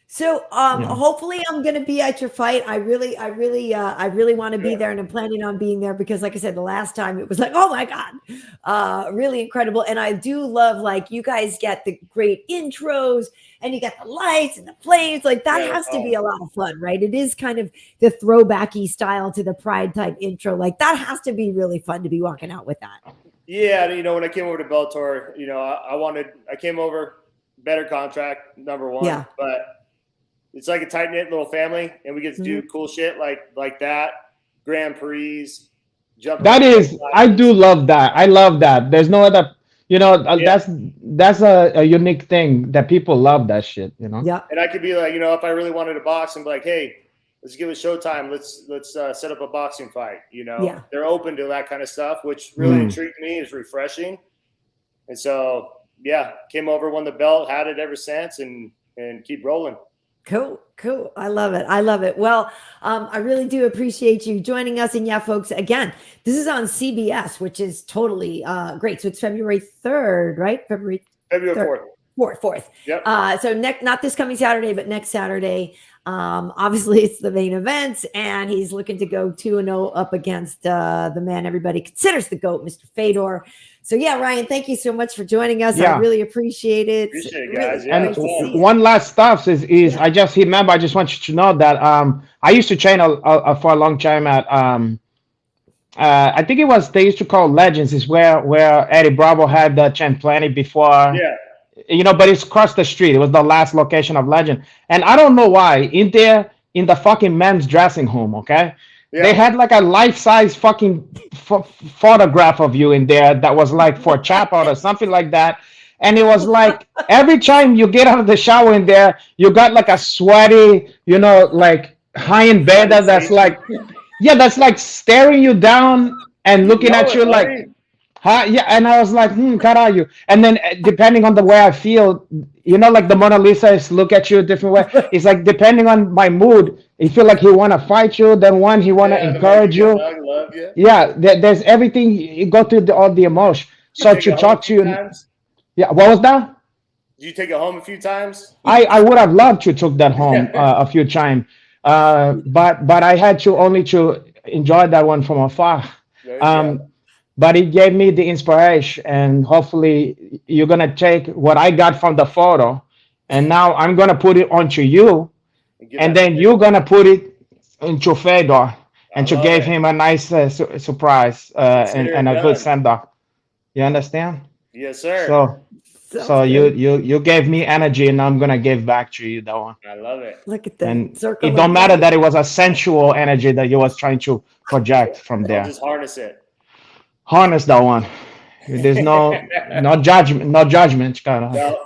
So hopefully I'm going to be at your fight. I really want to be there, and I'm planning on being there because, like I said, the last time it was like, oh my God, really incredible. And I do love, like, you guys get the great intros and you got the lights and the flames. Like that has to be a lot of fun, right? It is kind of the throwbacky style to the Pride type intro. Like that has to be really fun to be walking out with that. Yeah. You know, when I came over to Bellator, you know, I came over better contract, number one, but it's like a tight-knit little family, and we get to do cool shit like that, Grand Prix, jumping. That is, I do love that. I love that. There's no other, you know, that's a unique thing that people love that shit, you know? Yeah. And I could be like, you know, if I really wanted to box and be like, hey, let's give it showtime. Let's set up a boxing fight, you know? Yeah. They're open to that kind of stuff, which really intrigued me, is refreshing. And so, yeah, came over, won the belt, had it ever since, and keep rolling. Cool. I love it. Well, I really do appreciate you joining us. And yeah, folks, again, this is on CBS, which is totally great. So it's February 3rd, right? February 4th. 4th. Yep. So not this coming Saturday, but next Saturday. Obviously it's the main event, and he's looking to go 2-0 up against the man everybody considers the GOAT, Mr. Fedor. So yeah, Ryan, thank you so much for joining us. I really appreciate it. Appreciate it, guys. And one last stuff is I just want you to know that I used to train for a long time at I think it was, they used to call Legends, is where Eddie Bravo had the Champ Planet before. Yeah. You know, but it's across the street. It was the last location of Legend. And I don't know why, in the fucking men's dressing room, okay? Yeah. They had like a life-size fucking photograph of you in there that was like for chap out or something like that. And it was like every time you get out of the shower in there, you got like a sweaty, you know, like high-end beta that's like, that's like staring you down and looking at you like, huh? Yeah, and I was like, caralho. And then depending on the way I feel, you know, like the Mona Lisa is look at you a different way. It's like depending on my mood, he feel like he want to fight you, then one he want to encourage you. Love you. Yeah, there's everything. You go through all the emotion. So to talk to you, yeah. What was that? Did you take it home a few times? I would have loved to took that home a few times, but I had to only to enjoy that one from afar. But it gave me the inspiration, and hopefully you're gonna take what I got from the photo, and now I'm gonna put it onto you, and then you're gonna put it into Fedor, and to give him a nice surprise and a good send off. You understand? Yes, sir. So you gave me energy, and I'm gonna give back to you that one. I love it. Look at that. And it don't matter that it was a sensual energy that you was trying to project from there. Just harness it. Harness that one. There's no judgment, cara.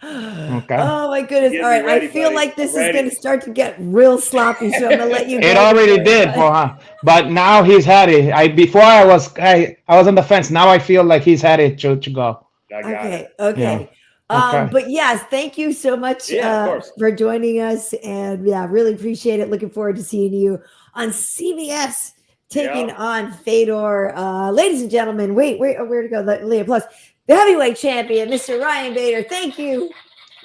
Okay. Oh my goodness! All right, I feel like this is going to start to get real sloppy, so I'm going to let you go. It already did, but now he's had it. Before I was on the fence. Now I feel like he's had it to go. Okay. Yeah. But yes, thank you so much for joining us, and really appreciate it. Looking forward to seeing you on CBS. Taking on Fedor. Ladies and gentlemen, wait, where to go? Leah Plus, the heavyweight champion, Mr. Ryan Bader. Thank you.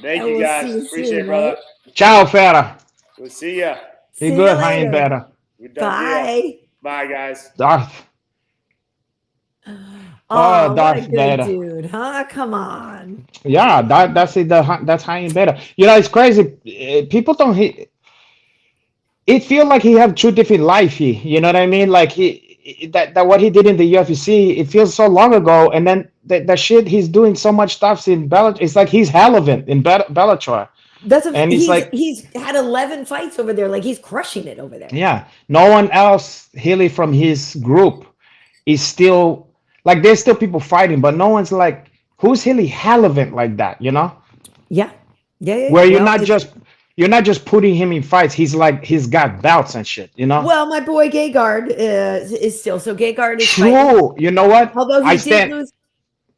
Thank you, guys. Appreciate it, brother. Ciao, fera. We'll see ya. Be good, Ryan Bader. Bye. Bye, guys. Darth. Oh, what a Darth good Vader. dude, huh? Come on. Yeah, that's it. That's high and beta. You know, it's crazy. People don't. It feels like he have two different life. You know what I mean? Like that what he did in the UFC. It feels so long ago, and then the shit he's doing so much stuff in Bellator. It's like he's relevant in Bellator, and it's like he's had 11 fights over there. Like he's crushing it over there. yeah, no one else really from his group is still like there's still people fighting, but no one's like who's really relevant like that. You know? Yeah. Where you're not just putting him in fights. He's like he's got belts and shit. You know? Well, my boy Gegard is still so. Gegard is true. fighting. You know what? Although he did lose.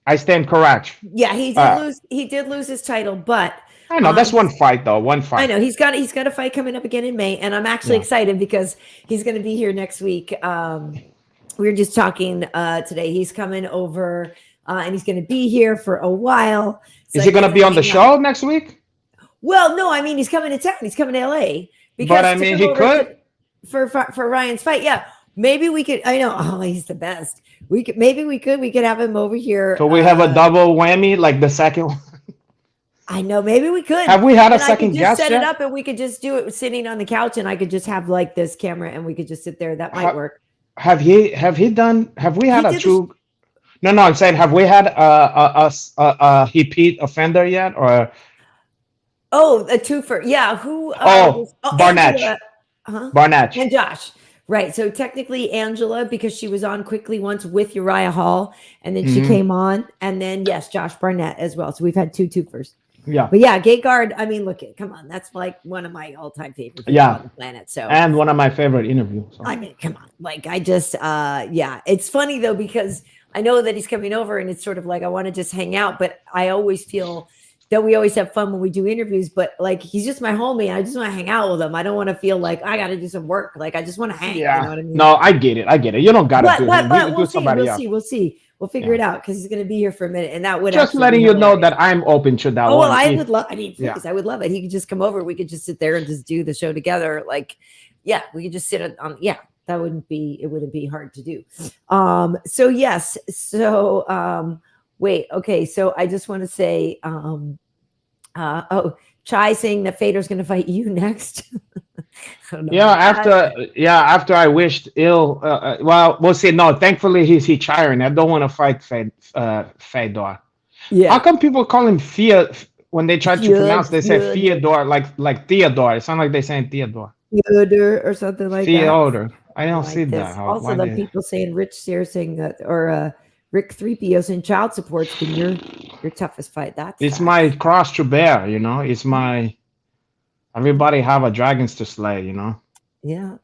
I stand correct. Yeah, he did lose. He did lose his title, but I know that's one fight though. One fight. I know he's got a fight coming up again in May, and I'm actually excited because he's going to be here next week. We were just talking today. He's coming over, and he's going to be here for a while. So is he going to be on the show next week? Well, no, I mean he's coming to town. He's coming to LA. But I mean, he could for Ryan's fight. Yeah, maybe we could. I know. Oh, he's the best. We could have him over here. So we have a double whammy, like the second one. I know. Maybe we could. Have we had a second guest? Set it up, and we could just do it sitting on the couch, and I could just have like this camera, and we could just sit there. That might work. Have we had a true? No, I'm saying, have we had a repeat offender yet, or? Oh, a twofer. Yeah. Who? Barnett. Barnett and Josh. Right. So technically Angela, because she was on quickly once with Uriah Hall, and then she came on, and then yes, Josh Barnett as well. So we've had two twofers. Yeah. But yeah, Gegard, I mean, come on. That's like one of my all-time favorites on the planet. So and one of my favorite interviews. So. I mean, come on. Like I just it's funny though, because I know that he's coming over and it's sort of like I want to just hang out, but I always feel that we always have fun when we do interviews, but like he's just my homie. I just want to hang out with him. I don't want to feel like I got to do some work. Like I just want to hang. Yeah. You know what I mean? No, I get it. You don't got to do it. We'll see. We'll figure it out because he's going to be here for a minute, and that would just letting you know that I'm open to that. Oh, well, I would love. I mean, please, I would love it. He could just come over. We could just sit there and just do the show together. Like, yeah, we could just sit on. Yeah, that wouldn't be hard to do. So yes. So wait. Okay. So I just want to say. Chai saying that Fedor's going to fight you next. After I wished ill. Well, we'll see. No, thankfully he's retiring. I don't want to fight Fedor. Yeah. How come people call him when they try to pronounce? They say Fedor, like Theodore. It sounds like they're saying Theodore. Theodore or something like that. Theodore. I don't see that. Also, the people saying Rich Sear saying that, or Rick 3PO saying child support's been your toughest fight. It's my cross to bear, you know. It's my everybody have a dragons to slay, you know. Yeah.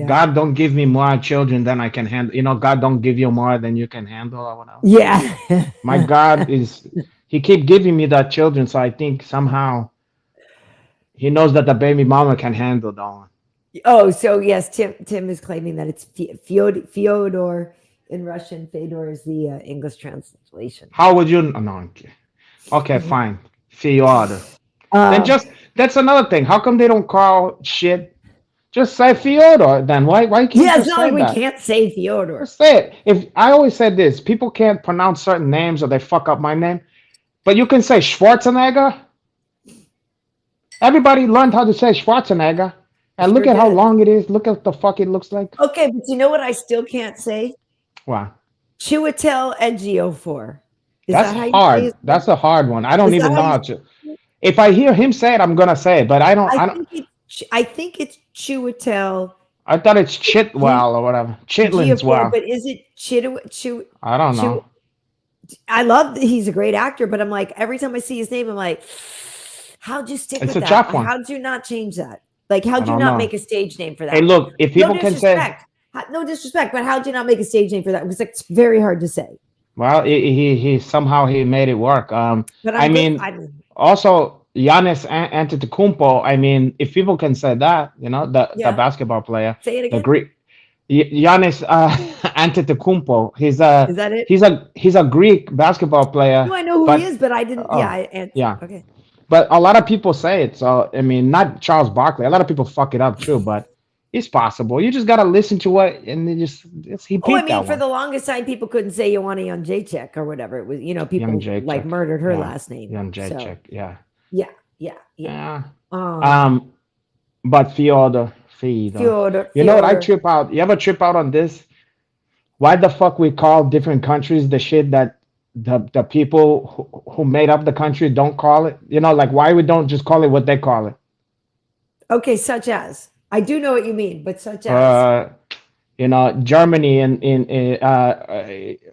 God don't give me more children than I can handle. You know, God don't give you more than you can handle or whatever. Yeah. My God he keep giving me that children, so I think somehow he knows that the baby mama can handle that one. Oh, so yes, Tim is claiming that it's Fyodor. In Russian, Fedor is the English translation. How would you? No, okay, fine. Fyodor. Then that's another thing. How come they don't call shit? Just say Fyodor. Then why can't? Yeah, it's not like we can't say Fyodor. Just say it. If I always said this, people can't pronounce certain names or they fuck up my name, but you can say Schwarzenegger. Everybody learned how to say Schwarzenegger, and look at how long it is. Look at the fuck it looks like. Okay, but you know what? I still can't say. Wow. Chiwetel Ejiofor. That's hard. That's a hard one. I don't even know how to. If I hear him say it, I'm gonna say it, but I don't. I think it's Chiwetel. I thought it's Chitwell or whatever. Chitlinswell. But is it I don't know. I love that he's a great actor, but I'm like, every time I see his name, I'm like, how'd you stick with that? Tough one. How'd you not change that? Like, how'd you not make a stage name for that? Hey, look, if people can say. No disrespect, but how'd you not make a stage name for that? It was like, it's very hard to say. Well, he somehow he made it work. Also Giannis Antetokounmpo. I mean, if people can say that, you know, the basketball player, say it again. The Greek Giannis Antetokounmpo. Is that it? He's a Greek basketball player. No, I know who he is, but I didn't. Okay. But a lot of people say it. So I mean, not Charles Barkley. A lot of people fuck it up too, but. It's possible. You just gotta listen to what, and then he Oh, I peeped mean, that for one. the longest time, people couldn't say Joanna Jacek or whatever. It was, Young people like Jacek. murdered her Yeah. last name. Young So Jacek. Yeah. yeah, yeah, yeah. Yeah. Um, But Fedor. You know what? I Fyodor. trip out. You ever trip out on this? Why the fuck we call different countries the shit that the people who made up the country don't call it? Like why we don't just call it what they call it? Okay, such as I do know what you mean, but such as Uh, Germany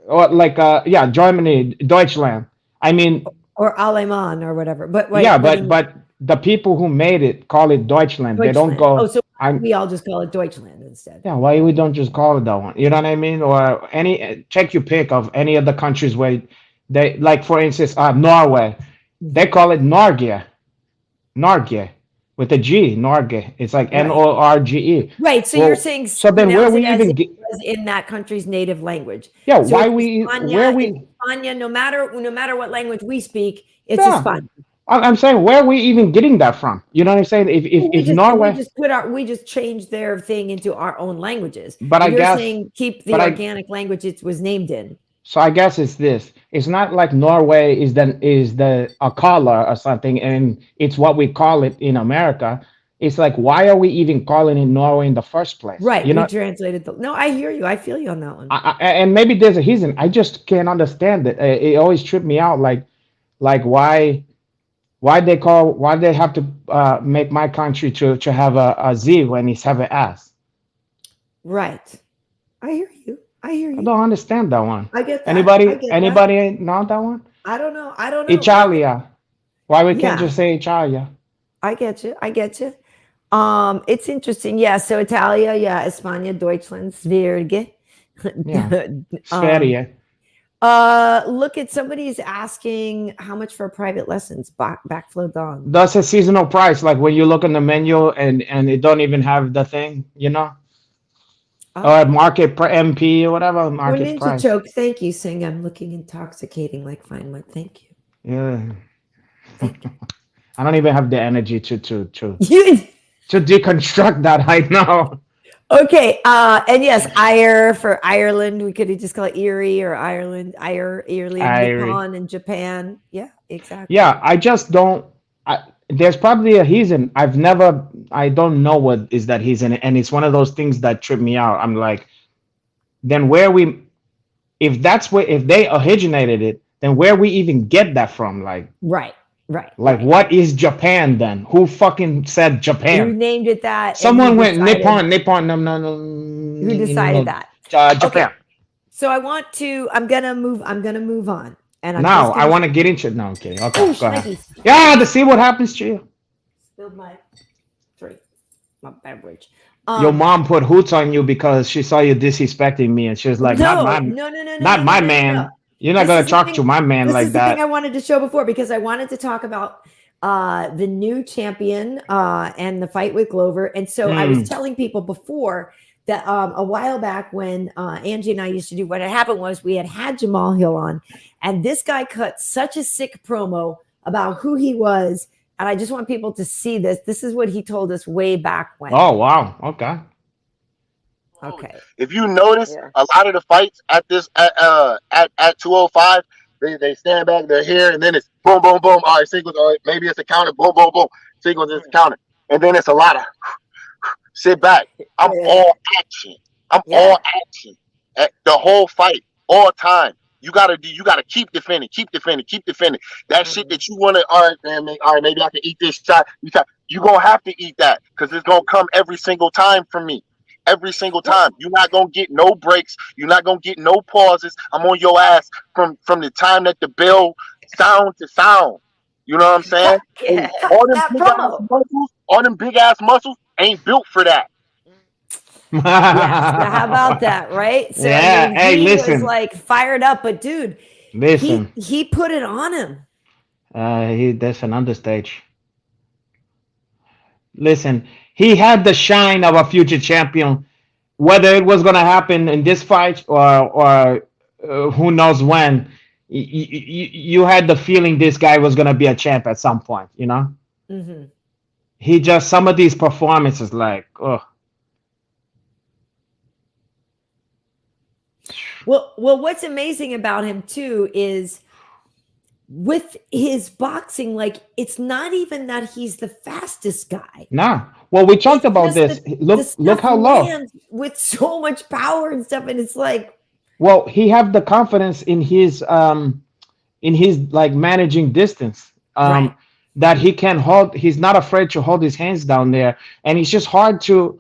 or like yeah, Germany, Deutschland. I mean, or Aleman or whatever. But yeah, wait, what do you mean? but the people who made it call it Deutschland. They don't Deutschland. Oh, go. so I'm we all just call it Deutschland instead. Yeah, why we don't just call it that one? You know what I mean? Or check your pick of any of the countries where they, like for instance, Norway, they call it Norge, Norge with a G, Norge. It's like Right. Norge. Right. So you're Well, saying so then where pronounce it we as even it get? was in that country's native language. Yeah, So why it's we where España, we? España, no matter what language we speak, it's Yeah, España. I'm saying where are we even getting that from? You know what I'm saying? If We Norway, just we just changed their thing into our own languages. but But I you're guess, saying keep the but I organic language it was named in. So I guess it's this. It's not like Norway is the a color or something, and it's what we call it in America. It's like why are we even calling it Norway in the first place? Right. We translated no, I hear you. I feel you on that one. And maybe there's a reason. I just can't understand it. It always tripped me out. Like why they have to make my country to have a Z when it's have an S. Right. I hear you. I hear I you. don't understand that one. I get that. Anybody I get anybody know that one? I don't know. I don't know. Italia. Why we can't Yeah. just say Italia? I get you. I get you. It's interesting. Yeah. So Italia, yeah, España, Deutschland, Sverige. Yeah. Sverige. Look at somebody's asking how much for private lessons. Backflow Dawn. That's a seasonal price. Like when you look on the menu and it don't even have the thing, or market MP or whatever market Ninja price. Choke, thank you, saying I'm looking intoxicating like fine wine. Thank you. Yeah. Thank you. I don't even have the energy to You deconstruct that right now. okay? And yes, Ire for Ireland. We could just call it Erie or Ireland. Ireland, Nippon, and Japan. Yeah, exactly. Yeah, I just don't. There's probably a reason. I don't know what is that reason, and it's one of those things that trip me out. I'm like, then if they originated it, then where we even get that from? Like, right. What is Japan then? Who fucking said Japan? Who named it that? Someone went Nippon. No. Who decided that? Japan. Okay. So I'm gonna move on. And I want to get into it. No, okay. Go ahead. Nikes. Yeah, to see what happens to you. Spilled my beverage. Your mom put hoots on you because she saw you disrespecting me, and she was like, no, not my man. No. You're not gonna talk to my man like that. This is the thing I wanted to show before because I wanted to talk about the new champion and the fight with Glover. And so I was telling people before that a while back when Angie and I used to do, what had happened was we had Jamahal Hill on, and this guy cut such a sick promo about who he was. And I just want people to see this. This is what he told us way back when. Oh, wow. Okay. If you notice, a lot of the fights at 205, they stand back, they're here, and then it's boom, boom, boom. All right, sequence. All right, maybe it's a counter. Boom, boom, boom. Sequence is a counter, and then it's a lot of sit back. I'm all action. All action. The whole fight, all time. You gotta keep defending. That shit that you wanna, all right, man, all right, maybe I can eat this shot. You gonna have to eat that because it's gonna come every single time from me. Every single time. You're not gonna get no breaks. You're not gonna get no pauses. I'm on your ass from the time that the bell sound to sound. You know what I'm saying? Yeah. All them big ass muscles ain't built for that. Yes. How about that, right? So yeah. Hey, he listen. was like fired up, but dude, listen. He put it on him. That's an understage. Listen, he had the shine of a future champion. Whether it was going to happen in this fight or who knows when, you had the feeling this guy was going to be a champ at some point. He just some of these performances, like, oh. Well, what's amazing about him too is with his boxing, like it's not even that he's the fastest guy. Nah. Well, we talked It's about just this. the Look stuff how low. lands with so much power and stuff, and it's like, Well, he have the confidence in his like managing distance. right. That he can hold. He's not afraid to hold his hands down there, and it's just hard to.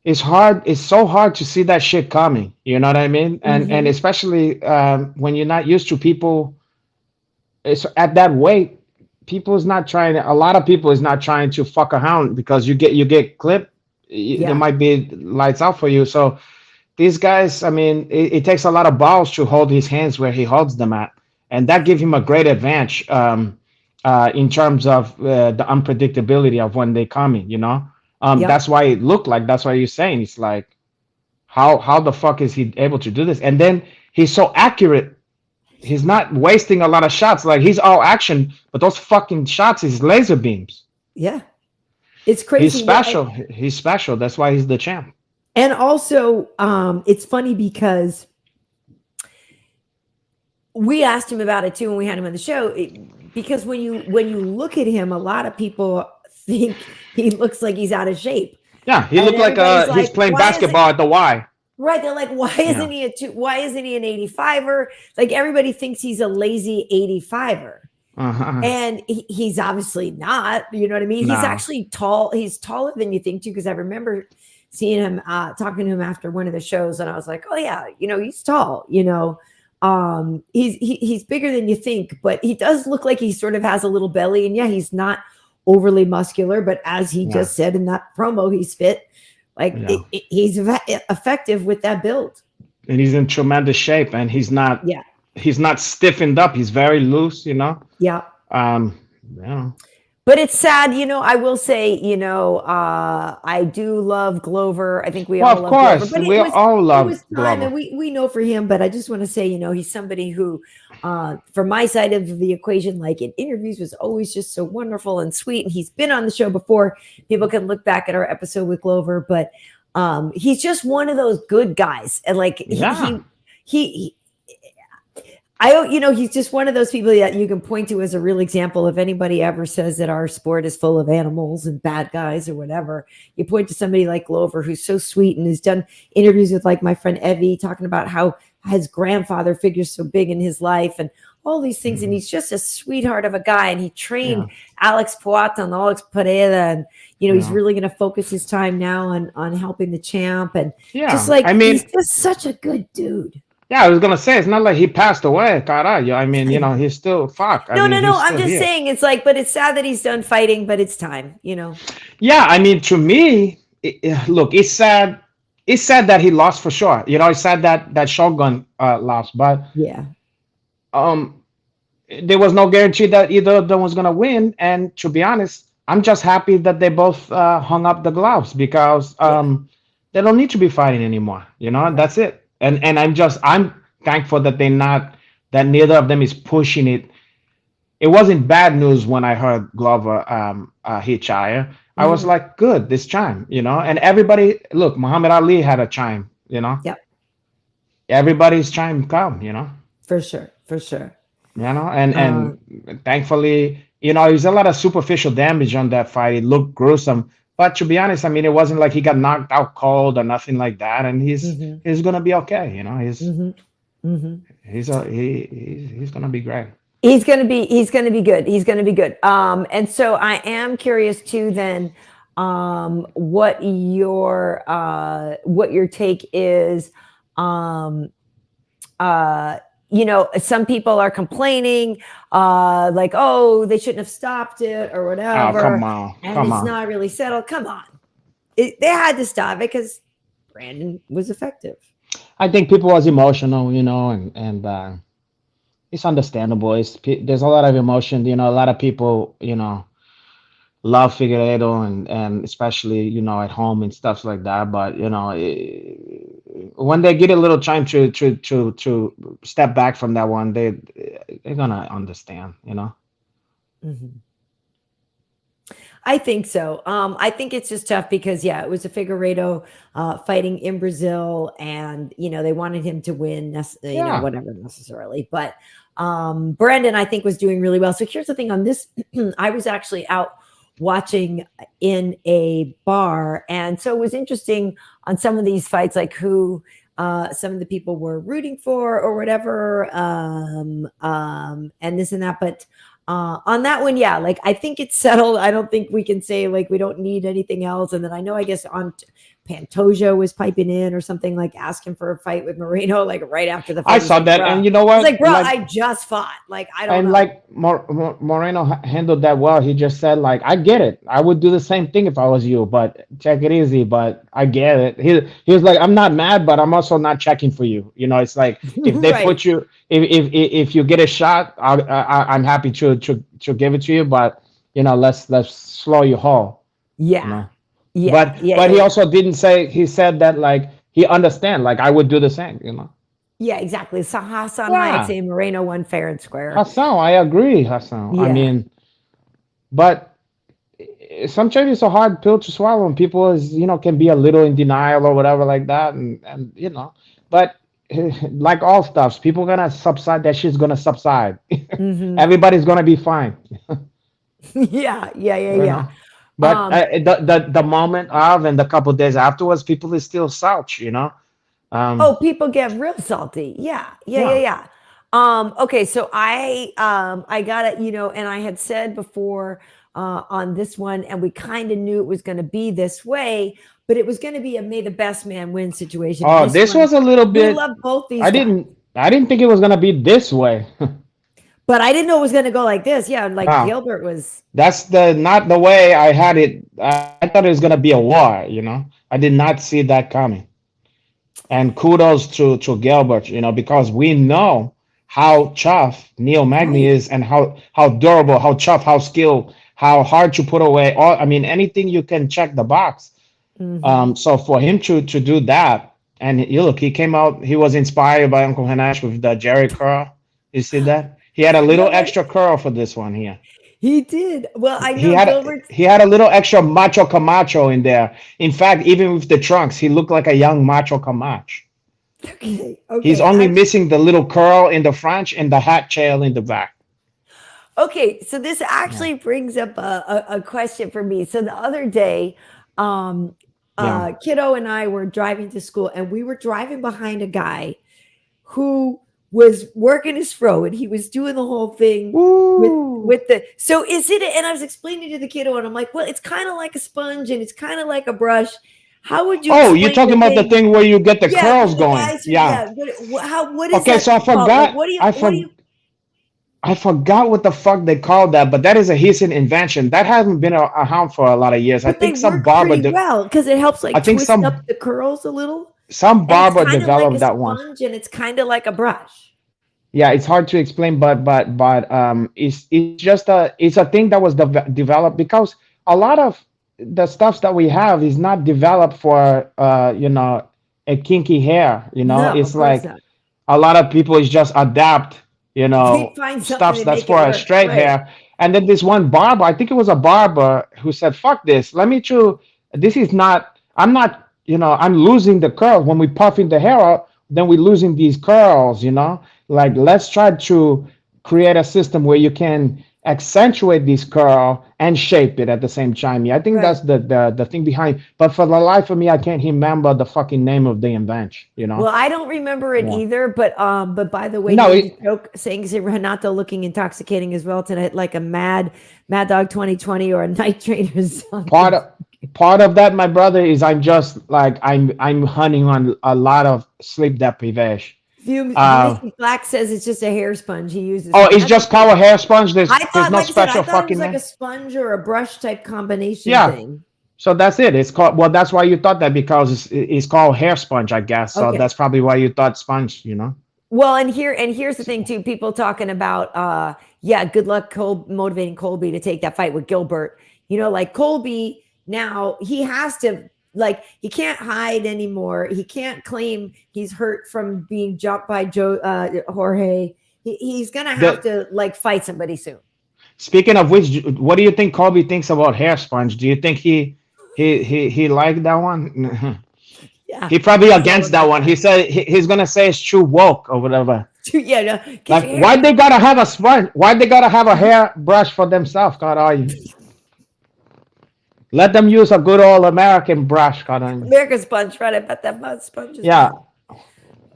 It's hard. It's so hard to see that shit coming. You know what I mean? And especially when you're not used to people. It's at that weight. People is not trying. A lot of people is not trying to fuck around because you get clipped. There Yeah. might be lights out for you. So these guys, I mean, it takes a lot of balls to hold his hands where he holds them at, and that gives him a great advantage in terms of the unpredictability of when they come in. You know, Yep. that's why it looked like. That's why you're saying it's like, how the fuck is he able to do this? And then he's so accurate. He's not wasting a lot of shots. Like he's all action, but those fucking shots is laser beams. Yeah. It's crazy. He's special. He's special. That's why he's the champ. And also, it's funny because we asked him about it too when we had him on the show. Because when you look at him, a lot of people think he looks like he's out of shape. Yeah, he looked like he's playing basketball at the Y. Right. They're like, why isn't he why isn't he an 85er? Like everybody thinks he's a lazy 85er. And he's obviously not, you know what I mean? No. He's actually tall. He's taller than you think too, because I remember seeing him talking to him after one of the shows, and I was like, oh yeah, you know, he's tall, you know. He's bigger than you think, but he does look like he sort of has a little belly, and yeah, he's not overly muscular, but as he just said in that promo, he's fit. Like he's effective with that build, and he's in tremendous shape, and he's not stiffened up. He's very loose, you know. Yeah. Yeah. But it's sad, you know. I will say, you know, I do love Glover. I think we all love Glover. But we all love Glover. And we know for him. But I just want to say, you know, he's somebody who, from my side of the equation, like in interviews, was always just so wonderful and sweet. And he's been on the show before. People can look back at our episode with Glover, but he's just one of those good guys. And like you know, he's just one of those people that you can point to as a real example. If anybody ever says that our sport is full of animals and bad guys or whatever, you point to somebody like Glover, who's so sweet and has done interviews with like my friend Evie, talking about how his grandfather figures so big in his life and all these things. And he's just a sweetheart of a guy. And he trained Alex Poata and Alex Pereira. And, you know, he's really going to focus his time now on helping the champ. And just like, I mean, he's just such a good dude. Yeah, I was gonna say it's not like he passed away, caralho. I mean, you know, he's still fuck. No. I'm just saying it's like, but it's sad that he's done fighting, but it's time, you know. Yeah, I mean, to me, look, it's sad. It's sad that he lost for sure. You know, it's sad that Shogun lost, but there was no guarantee that either of them was gonna win. And to be honest, I'm just happy that they both hung up the gloves because they don't need to be fighting anymore. You know, that's it. And I'm thankful that neither of them is pushing it. It wasn't bad news when I heard Glover hit Chaya. I was like, good, this chime, you know. And everybody, look, Muhammad Ali had a chime, you know. Yep. Everybody's chime come, you know. For sure. You know, and thankfully, you know, there's a lot of superficial damage on that fight. It looked gruesome. But to be honest, I mean, it wasn't like he got knocked out cold or nothing like that, and he's gonna be okay. You know, he's gonna be great. He's gonna be good. And so I am curious too. Then, what your take is? You know, some people are complaining, like, oh, they shouldn't have stopped it or whatever. Oh, come on. And it's not really settled. Come on. They had to stop it because Brandon was effective. I think people was emotional, you know, and it's understandable. There's a lot of emotion, you know, a lot of people, you know, love Figueiredo and especially, you know, at home and stuff like that. But, you know, when they get a little time to step back from that one, they're gonna understand, you know. I think so. I think it's just tough because it was a Figueiredo fighting in Brazil, and they wanted him to win, whatever necessarily. But Brandon, I think, was doing really well. So here's the thing on this: I was actually out watching in a bar, and so it was interesting on some of these fights, like who some of the people were rooting for or whatever, and this and that, but. On that one, like I think it's settled. I don't think we can say like we don't need anything else. And then I know, I guess on Pantoja was piping in or something, like asking for a fight with Moreno, like right after the fight. I saw that, and you know what? It's like, bro, I just fought. Like I don't know. And like Moreno handled that well. He just said like, I get it. I would do the same thing if I was you, but take it easy. But I get it. He was like, I'm not mad, but I'm also not checking for you. It's like if they put you, if you get a shot, I'm happy to give it to you. But let's slow your haul. Yeah. But he also didn't say. He said that like he understand. Like I would do the same. Yeah, exactly. So Hassan Hyatt say Moreno won fair and square. Hassan, I agree, Hassan. Yeah. I mean, but sometimes it's a hard pill to swallow, and people can be a little in denial or whatever like that, and but like all stuffs, people gonna subside. That shit's gonna subside. Mm-hmm. Everybody's gonna be fine. Yeah. But the moment of and the couple days afterwards, people is still salty, people get real salty. Yeah. Okay, so I got it, and I had said before on this one, and we kind of knew it was going to be this way, but it was going to be a may the best man win situation. Oh, this was a little bit. We love both these. I didn't think it was going to be this way. But I didn't know it was going to go like this. Yeah, like Gilbert was. That's not the way I had it. I thought it was going to be a war, I did not see that coming. And kudos to Gilbert, because we know how tough Neil Magny is, and how durable, how tough, how skilled, how hard to put away. Anything you can check the box. Mm-hmm. So for him to do that, and he came out, he was inspired by Uncle Hanash with the Jerry curl. You see that? He had a little extra curl for this one here. He did. Well, I know he had a little extra Macho Camacho in there. In fact, even with the trunks, he looked like a young Macho Camacho. Okay. He's only missing the little curl in the front and the hat tail in the back. Okay, so this actually brings up a question for me. So the other day, Kiddo and I were driving to school, and we were driving behind a guy who was working his fro, and he was doing the whole thing with the. So is it? And I was explaining to the kiddo, and I'm like, well, it's kind of like a sponge, and it's kind of like a brush. How would you? Oh, you're talking about the thing where you get the curls going. What is okay, so I forgot. I forgot what the fuck they called that, but that is a recent invention that hasn't been around for a lot of years. But I think some barber because it helps twist up the curls a little. Some barber developed that one, and it's kind of like a brush. Yeah, it's hard to explain, but it's just it's a thing that was developed because a lot of the stuff that we have is not developed for a kinky hair. No, it's like a lot of people is just adapt stuff that's for a straight hair. And then this one barber, I think it was a barber who said, "Fuck this! This is not. I'm not." I'm losing the curls when we puffing the hair out. Then we're losing these curls. Like let's try to create a system where you can accentuate this curl and shape it at the same time. Yeah, I think that's the thing behind. But for the life of me, I can't remember the fucking name of the invention. Well, I don't remember it either. But by the way, joke saying Renato looking intoxicating as well tonight, like a Mad Dog 2020 or a Night Train or something. Part of that, my brother, is I'm just like I'm hunting on a lot of sleep deprivation. Black says it's just a hair sponge he uses. Oh, it's just called a hair sponge. There's no special fucking it was like a sponge or a brush type combination thing. So that's it. It's called. Well, that's why you thought that because it's called hair sponge, I guess. So that's probably why you thought sponge. Well, and here's the thing too. People talking about good luck motivating Colby to take that fight with Gilbert. Like Colby. Now he has to he can't hide anymore. He can't claim he's hurt from being jumped by Jorge. He's gonna have to fight somebody soon. Speaking of which, what do you think Kobe thinks about hair sponge? Do you think he liked that one? Yeah. He probably against that one. He said he's gonna say it's too woke or whatever. Yeah, no, get Like, your hair why in. they gotta have a sponge? Why they gotta have a hair brush for themselves? God, are you? Let them use a good old American brush. God, are you? American sponge, right? I bet that mud sponge is Yeah, good.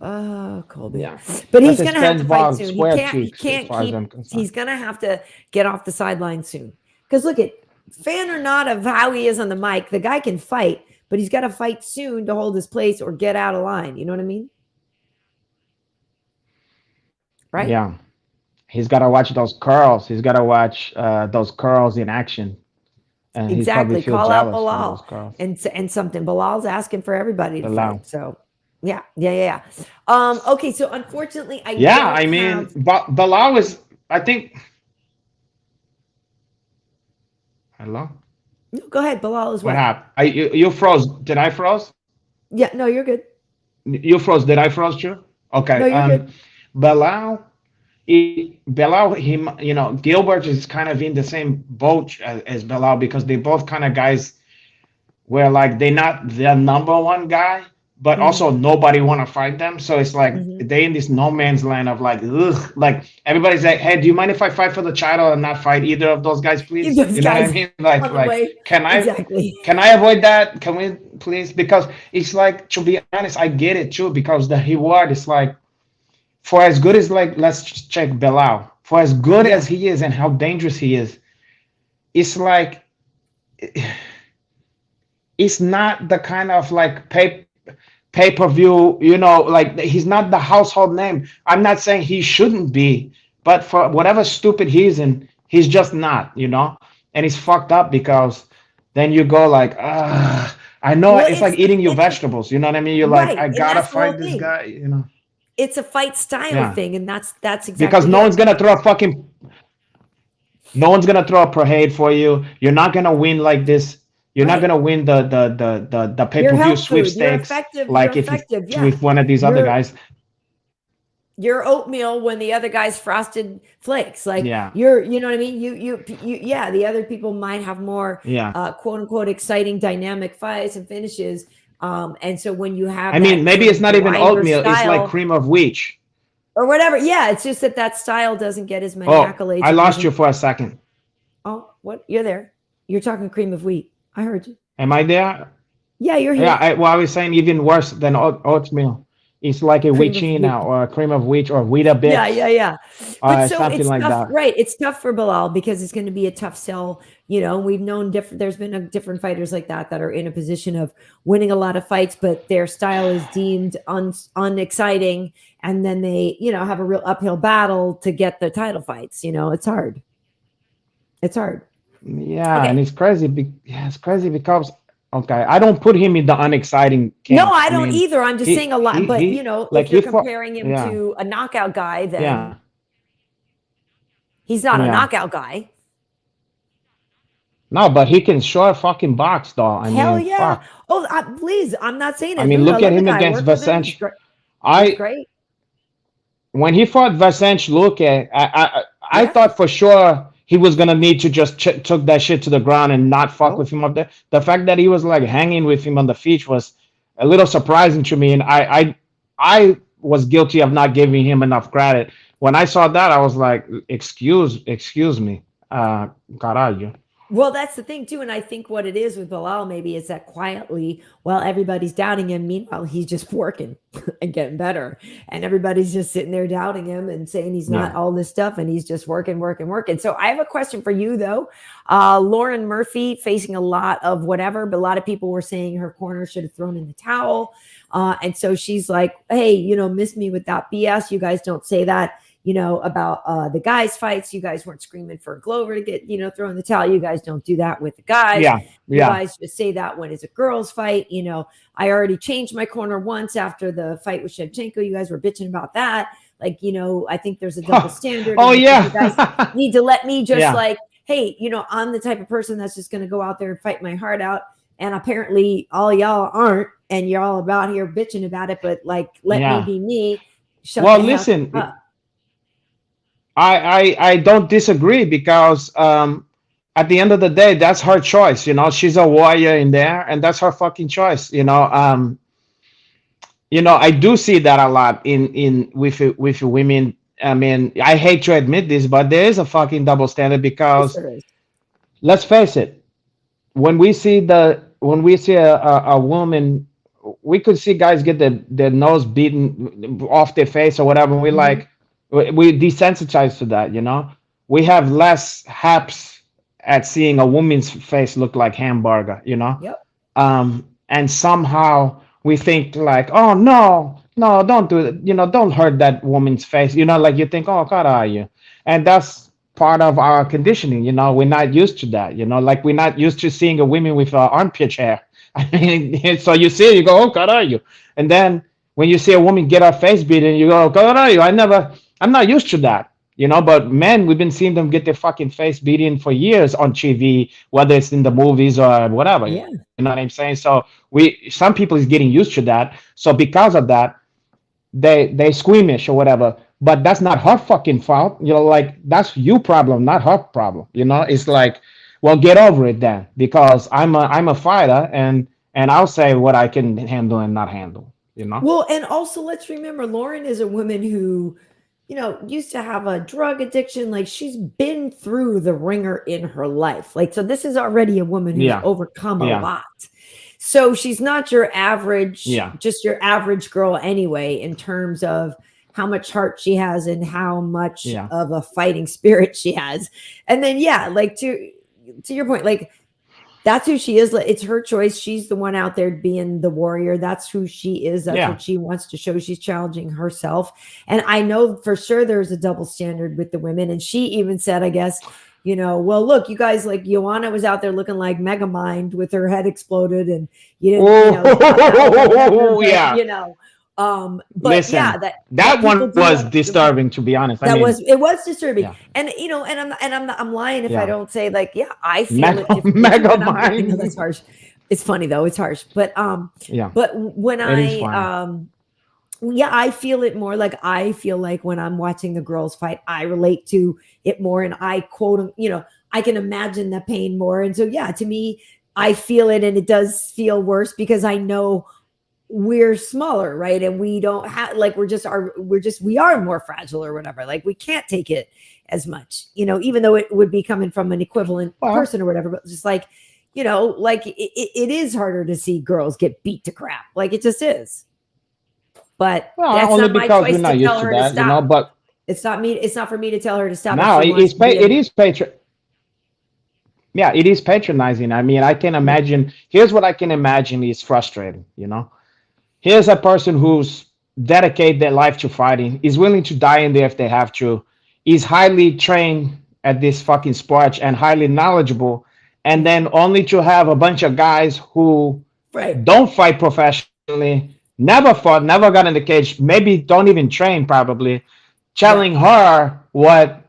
Oh, Colby. yeah. But That's he's a gonna have to fight SpongeBob soon. square He cheeks, as can't far as keep I'm concerned. he's gonna have to get off the sideline soon. Because look at fan or not of how he is on the mic, the guy can fight, but he's got to fight soon to hold his place or get out of line. You know what I mean? Right? Yeah, he's gotta watch those curls. He's gotta watch those curls in action, and he probably Exactly. feel Call out jealous from those Bilal curls. and something. Bilal's asking for everybody to Bilal. fight. So yeah. Okay, so unfortunately, I Yeah, don't I mean, have. but Bilal is. I think. Hello. No, go ahead. Bilal is What what? happened? You froze. Did I froze? Yeah, no, you're good. You froze. Did I froze you? No, Okay. you're good. Bilal. Bilal, Gilbert is kind of in the same boat as Bilal because they both kind of guys where like they're not the number one guy, but also nobody want to fight them. So it's like they in this no man's land of like, ugh, like everybody's like, hey, do you mind if I fight for the title and not fight either of those guys, please? Those You know what I guys mean? on the way. Exactly. Can I avoid that? Can we please? Because it's like, to be honest, I get it too because the reward is like, for as good as like, let's just check Belal. For as good as he is and how dangerous he is, it's like it's not the kind of like pay-per-view, like he's not the household name. I'm not saying he shouldn't be, but for whatever stupid he's in, he's just not, and he's fucked up because then you go like, I know Well, it's like eating your vegetables, you know what I mean? You're like, right, I and gotta that's the whole fight this thing. guy. It's a fight style Yeah. thing, and that's exactly Because no one's gonna throw a parade for you. You're not gonna win like this. You're not gonna win the You're pay-per-view health food. You're sweepstakes effective. like You're if it's effective. Yeah. with one of these other guys. Your oatmeal when the other guy's frosted flakes. Like Yeah. you know what I mean? Yeah, the other people might have more Yeah. quote unquote exciting dynamic fights and finishes. And so when you have I mean, maybe it's not even oatmeal, it's like cream of wheat. Or whatever. Yeah, it's just that style doesn't get as many Oh, accolades. I lost you for a second. Oh, what? You're there. You're talking cream of wheat. I heard you. Am I there? Yeah, you're here. Yeah, I was saying even worse than oatmeal. It's like a wheatchina or a cream of wheat or Weetabix. Yeah. But so something it's like tough, that. right? It's tough for Bilal because it's going to be a tough sell. We've known there's been different fighters like that are in a position of winning a lot of fights, but their style is deemed unexciting, and then they, have a real uphill battle to get the title fights. It's hard. It's hard. Yeah, Okay. and it's crazy. It's crazy because I don't put him in the unexciting camp. No, I don't either. I'm just saying a lot. But like if you're comparing him to a knockout guy, then he's not a knockout guy. No, but he can sure fucking box, though. Hell yeah! Fuck. Oh, please, I'm not saying it. I mean, look at him against Vasench. He's great. When he fought Vasench Luque, I thought for sure he was gonna need to just took that shit to the ground and not fuck with him up there. The fact that he was like hanging with him on the feet was a little surprising to me, and I was guilty of not giving him enough credit. When I saw that, I was like, excuse me, caralho. Well, that's the thing too, and I think what it is with Bilal maybe is that quietly, while everybody's doubting him, meanwhile he's just working and getting better, and everybody's just sitting there doubting him and saying he's not all this stuff, and he's just working. So I have a question for you though. Lauren Murphy facing a lot of whatever, but a lot of people were saying her corner should have thrown in the towel, and so she's like, hey, miss me with that BS. You guys don't say that. About the guys' fights. You guys weren't screaming for Glover to get, throw in the towel. You guys don't do that with the guys. You guys just say that when it's a girls' fight. I already changed my corner once after the fight with Shevchenko. You guys were bitching about that. Like, I think there's a double standard. You guys need to let me just like, hey, I'm the type of person that's just going to go out there and fight my heart out. And apparently all y'all aren't, and you're all about here bitching about it. But like, let me be me. Well, listen. I don't disagree because at the end of the day, that's her choice. You know, she's a warrior in there, and that's her fucking choice. I do see that a lot in with women. I mean, I hate to admit this, but there is a fucking double standard Yes, because there is. let's face it, when we see a woman, we could see guys get their nose beaten off their face or whatever. And we Mhm. like we desensitized to that. We have less haps at seeing a woman's face look like hamburger. Yep. And somehow we think like, oh no, no, don't do it. Don't hurt that woman's face. Like you think, oh God, are you? And that's part of our conditioning. We're not used to that. Like we're not used to seeing a woman with armpit hair. I mean, so you see it, you go, oh God, are you? And then when you see a woman get her face beaten, you go, oh God, are you? I'm not used to that. But men, we've been seeing them get their fucking face beaten for years on TV, whether it's in the movies or whatever. Yeah. You know what I'm saying? So some people is getting used to that. So because of that, they squeamish or whatever. But that's not her fucking fault. Like that's you problem, not her problem. It's like, well, get over it then, because I'm a fighter, and I'll say what I can handle and not handle. Well, and also let's remember Lauren is a woman who, used to have a drug addiction. Like she's been through the ringer in her life. Like, so this is already a woman who's Yeah. overcome a Yeah. lot. So she's not your average, Yeah. just your average girl anyway, in terms of how much heart she has and how much Yeah. of a fighting spirit she has. And then, yeah, like to your point, like that's who she is. It's her choice. She's the one out there being the warrior. That's who she is. That's Yeah. what she wants to show. She's challenging herself. And I know for sure there's a double standard with the women. And she even said, I guess, well, look, you guys, like Joanna was out there looking like Megamind with her head exploded, and you didn't, Oh, but, yeah. but Listen, yeah, that people one do was want disturbing, to be honest. it was disturbing. Yeah. And I'm lying if I Yeah. don't say, like, yeah, I feel it differently. Mega And I know mind. that's harsh. It's funny though, it's harsh. But Yeah, when it is fine. yeah, I feel it more. Like I feel like when I'm watching the girls fight, I relate to it more, and I quote them, I can imagine the pain more. And so yeah, to me, I feel it, and it does feel worse because I know we're smaller, right? And we don't have, like, we are more fragile or whatever. Like we can't take it as much, even though it would be coming from an equivalent Well, person or whatever. But just like, like it is harder to see girls get beat to crap. Like it just is. But that's only not my because we're choice not to used tell to her to that, stop. but It's not me. It's not for me to tell her to stop if now she wants to be it is yeah, it is patronizing. I mean, I can imagine. Here's what I can imagine is frustrating. Here's a person who's dedicated their life to fighting, is willing to die in there if they have to, is highly trained at this fucking sport and highly knowledgeable, and then only to have a bunch of guys who right. don't fight professionally, never fought, never got in the cage, maybe don't even train probably, telling her what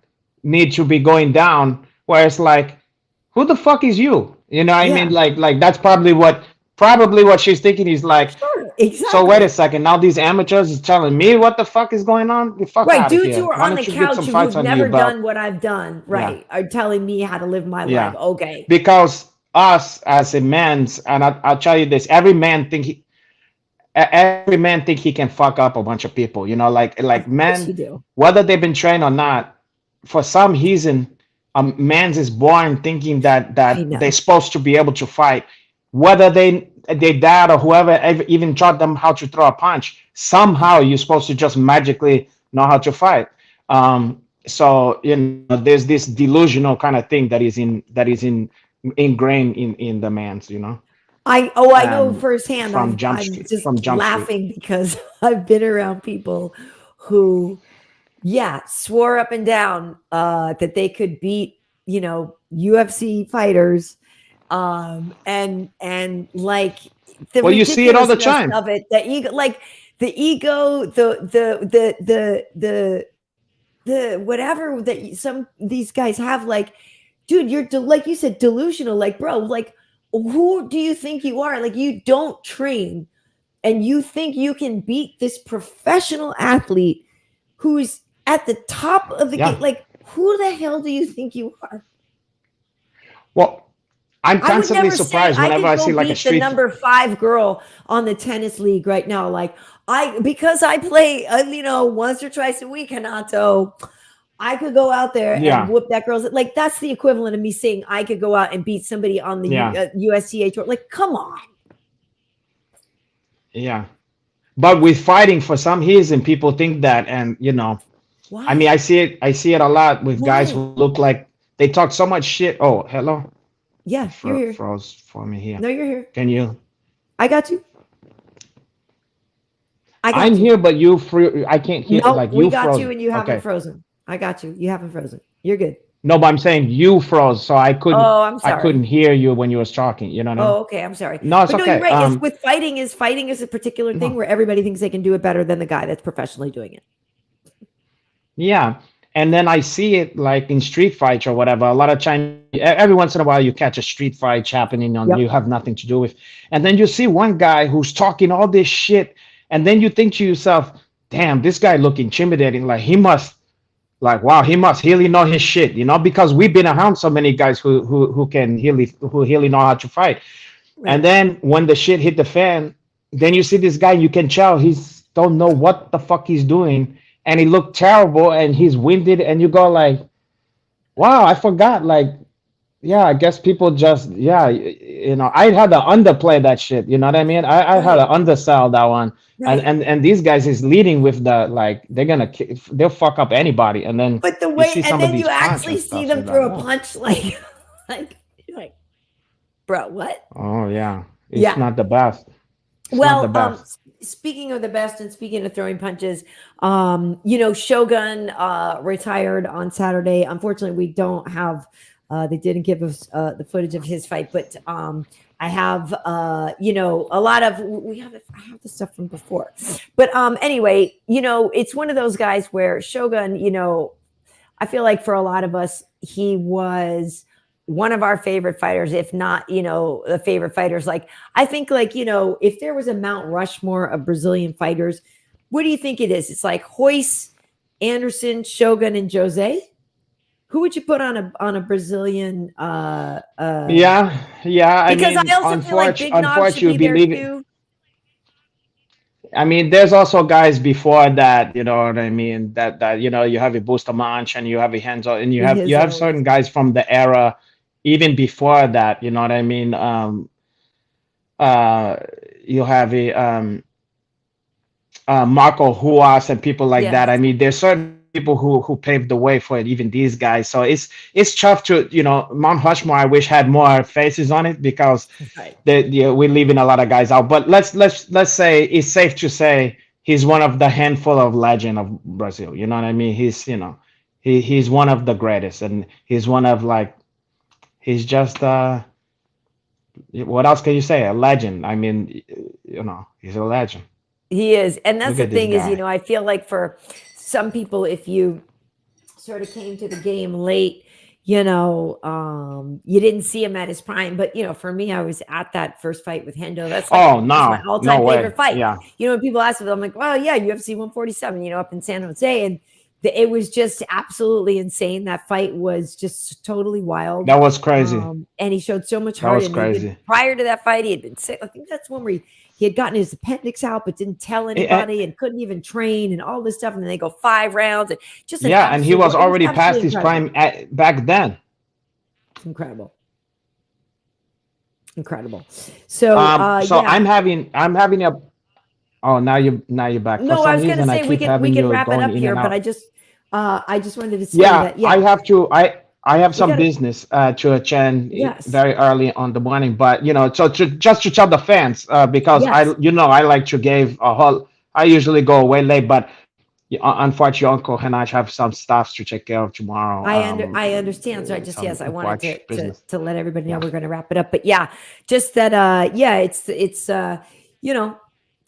needs to be going down, where it's like, who the fuck is you? I Yeah. mean, like that's probably what she's thinking is like, Sure. Exactly. so wait a second, now these amateurs is telling me what the fuck is going on? The fuck Right, out of dudes here. who are Why on the don't you get couch some who've fights under never your belt? done what I've done, Yeah. right, are telling me how to live my Yeah. life. Okay. Because us as a man's, and I'll tell you this, every man think he can fuck up a bunch of people. Like Of course men, you do. whether they've been trained or not, for some reason, man's is born thinking that I know. they're supposed to be able to fight, whether they dad or whoever even taught them how to throw a punch. Somehow you're supposed to just magically know how to fight. So there's this delusional kind of thing that is ingrained in the man's. I know firsthand. I'm just from Jump Street. laughing because I've been around people who, swore up and down that they could beat, UFC fighters, and like the Well, you see it all the ridiculousness time. of it, the ego, the whatever that some these guys have, like, dude, you're like you said, delusional. Like, bro, like, who do you think you are? Like, you don't train, and you think you can beat this professional athlete who's at the top of the game. Like, who the hell do you think you are? Well, I'm I would constantly never surprised say whenever I see beat like a the street. number 5 girl on the tennis league right now. Like because I play, once or twice a week, Hanato, I could go out there and whoop that girl's. Like, that's the equivalent of me saying I could go out and beat somebody on the USTA tour. Like, come on. Yeah. But with fighting, for some reason, people think that, and Why? I mean, I see it a lot with guys who look like they talk so much shit. Oh, hello. Yeah, you're here. Froze for me here. No, you're here. Can you? I got you. I'm here, but you free. I can't hear. No, like we you got froze. you, and you haven't frozen. I got you. You haven't frozen. You're good. No, but I'm saying you froze, so I couldn't. Oh, I'm sorry. I couldn't hear you when you was talking. You know what I mean? Oh, okay. I'm sorry. No, it's but okay. You're right. It's with fighting is a particular thing where everybody thinks they can do it better than the guy that's professionally doing it. Yeah. And then I see it like in street fights or whatever. A lot of time, every once in a while, you catch a street fight happening on you have nothing to do with. And then you see one guy who's talking all this shit. And then you think to yourself, damn, this guy look intimidating. Like he must really know his shit, because we've been around so many guys who really know how to fight. Right. And then when the shit hit the fan, then you see this guy, you can tell he's don't know what the fuck he's doing. And he looked terrible and he's winded, and you go like, wow, I forgot. Like, yeah, I guess people just, I had to underplay that shit. You know what I mean? I had to undersell that one. Right. And these guys is leading with the, like, they'll fuck up anybody. And then, but the way, and then you actually see them throw a punch, like, bro, what? Oh yeah. It's not the best. It's well, not the best. Speaking of the best and speaking of throwing punches, Shogun retired on Saturday. Unfortunately, we don't have, they didn't give us the footage of his fight, but I have, a lot of, I have the stuff from before. But anyway, it's one of those guys where Shogun, I feel like for a lot of us, he was one of our favorite fighters, if not, the favorite fighters. Like, I think, like, if there was a Mount Rushmore of Brazilian fighters, what do you think it is? It's like Royce, Anderson, Shogun, and Jose. Who would you put on a Brazilian? Yeah. Because I also feel like Big Nog should be there too. I mean, there's also guys before that, you know what I mean? That you have a Bustamante and you have a Henzo, and you have certain guys from the era, even before that, you know what I mean? You have a Marco Ruas and people like that. I mean, there's certain people who paved the way for it, even these guys. So it's tough to, Mount Rushmore, I wish had more faces on it, because we're leaving a lot of guys out. But let's say it's safe to say he's one of the handful of legend of Brazil. You know what I mean? He's he's one of the greatest, and he's one of, like, he's just what else can you say? A legend. I mean, he's a legend. He is. And that's the thing is, I feel like for some people, if you sort of came to the game late, you didn't see him at his prime. But, for me, I was at that first fight with Hendo. That's like, my all-time favorite fight. Yeah. When people ask me, I'm like, well, yeah, UFC 147, up in San Jose. And it was just absolutely insane. That fight was just totally wild. That was crazy. And he showed so much heart. That was crazy. Prior to that fight, he had been sick. I think that's one where he had gotten his appendix out, but didn't tell anybody and couldn't even train and all this stuff. And then they go 5 rounds. And just and he was already past his prime back then. Incredible. So, I'm having a. Oh, now you're back. No, I was going to say we can wrap it up here, but I just wanted to say that. Yeah, I have some business to attend very early on the morning, but just to tell the fans, because I like to give a whole. I usually go way late, but unfortunately, Uncle Renato have some stuff to take care of tomorrow. I understand. So I wanted to let everybody know we're going to wrap it up. But just that. It's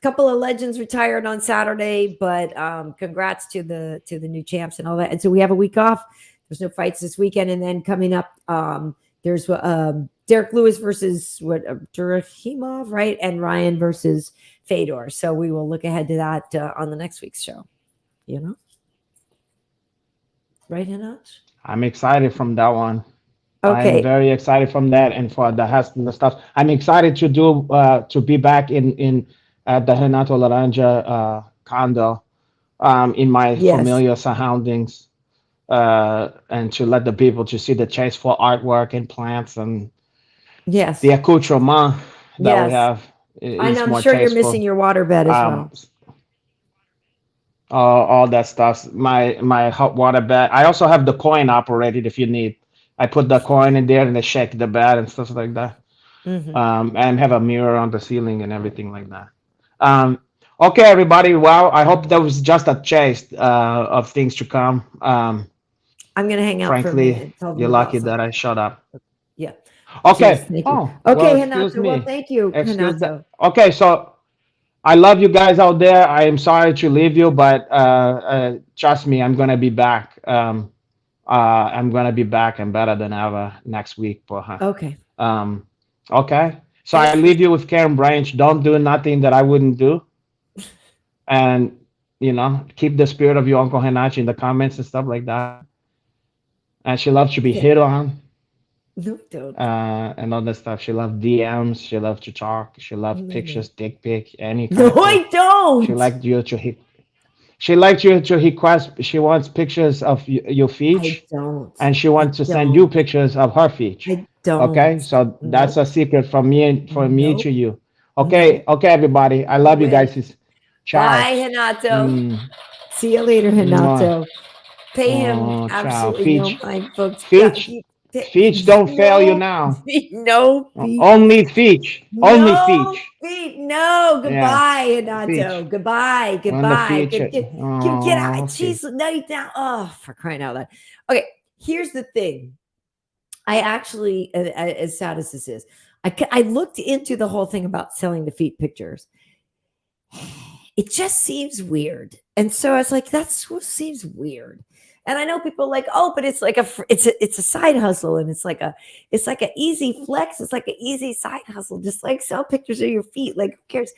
couple of legends retired on Saturday, but congrats to the new champs and all that. And so we have a week off. There's no fights this weekend, and then coming up, there's Derek Lewis versus Durakhimov, right? And Ryan versus Fedor. So we will look ahead to that on the next week's show. right, Hinach? I'm excited from that one. I'm Okay. very excited from that, and for the stuff. I'm excited to do to be back in at the Renato Laranja condo, in my Yes. familiar surroundings, and to let the people to see the chase for artwork and plants and Yes. the accoutrement that we Yes. have And is I'm more sure you're missing tasteful. your waterbed as well. All that stuff. My hot water bed. I also have the coin operated if you need. I put the coin in there and they shake the bed and stuff like that. Mhm. And have a mirror on the ceiling and everything like that. Okay, everybody. Well, I hope that was just a taste of things to come. I'm going to hang out for a minute Frankly, and tell them you're about lucky that something. I shut up. Yeah. Cheers. Okay. Thank you. Oh, Okay, well, excuse Renato. Well, me. thank you, Excuse Renato. that. Okay, so I love you guys out there. I am sorry to leave you, but trust me, I'm gonna be back. I'm gonna be back and better than ever next week for her. Okay. Okay. So Thanks I leave you with Karyn Bryant. Don't do nothing that I wouldn't do, and keep the spirit of your Uncle Henachi in the comments and stuff like that. And she loves to be hit on. No, don't. And all that stuff. She loves DMs. She loves to talk. She loves pictures, dick pic, any kind No, of pic. I don't. She liked you to hit. She liked you to request. She wants pictures of your I feet, don't. and she I wants to send you don't. pictures of her feet. I don't. Okay, so that's Nope. a secret from me Nope. to you. Okay, Nope. okay, everybody. I love you Way. guys. Ciao. Bye, Renato. Mm, See you later, Renato. Pay him oh, ciao. absolutely no Feet. mind, folks. Feet don't fail you now. No feet. Only feet. Only No feet. feet. No. Goodbye, Renato. Feet. Goodbye. On the Goodbye. feet. Get Oh, out. okay. Jeez, no, you down. Oh, for crying out loud. Okay, here's the thing. I actually, as sad as this is, I looked into the whole thing about selling the feet pictures. It just seems weird, and so I was like, "That's what seems weird." And I know people are like, "Oh, but it's like it's a side hustle, and it's like an easy flex. It's like an easy side hustle, just like sell pictures of your feet. Like, who cares?"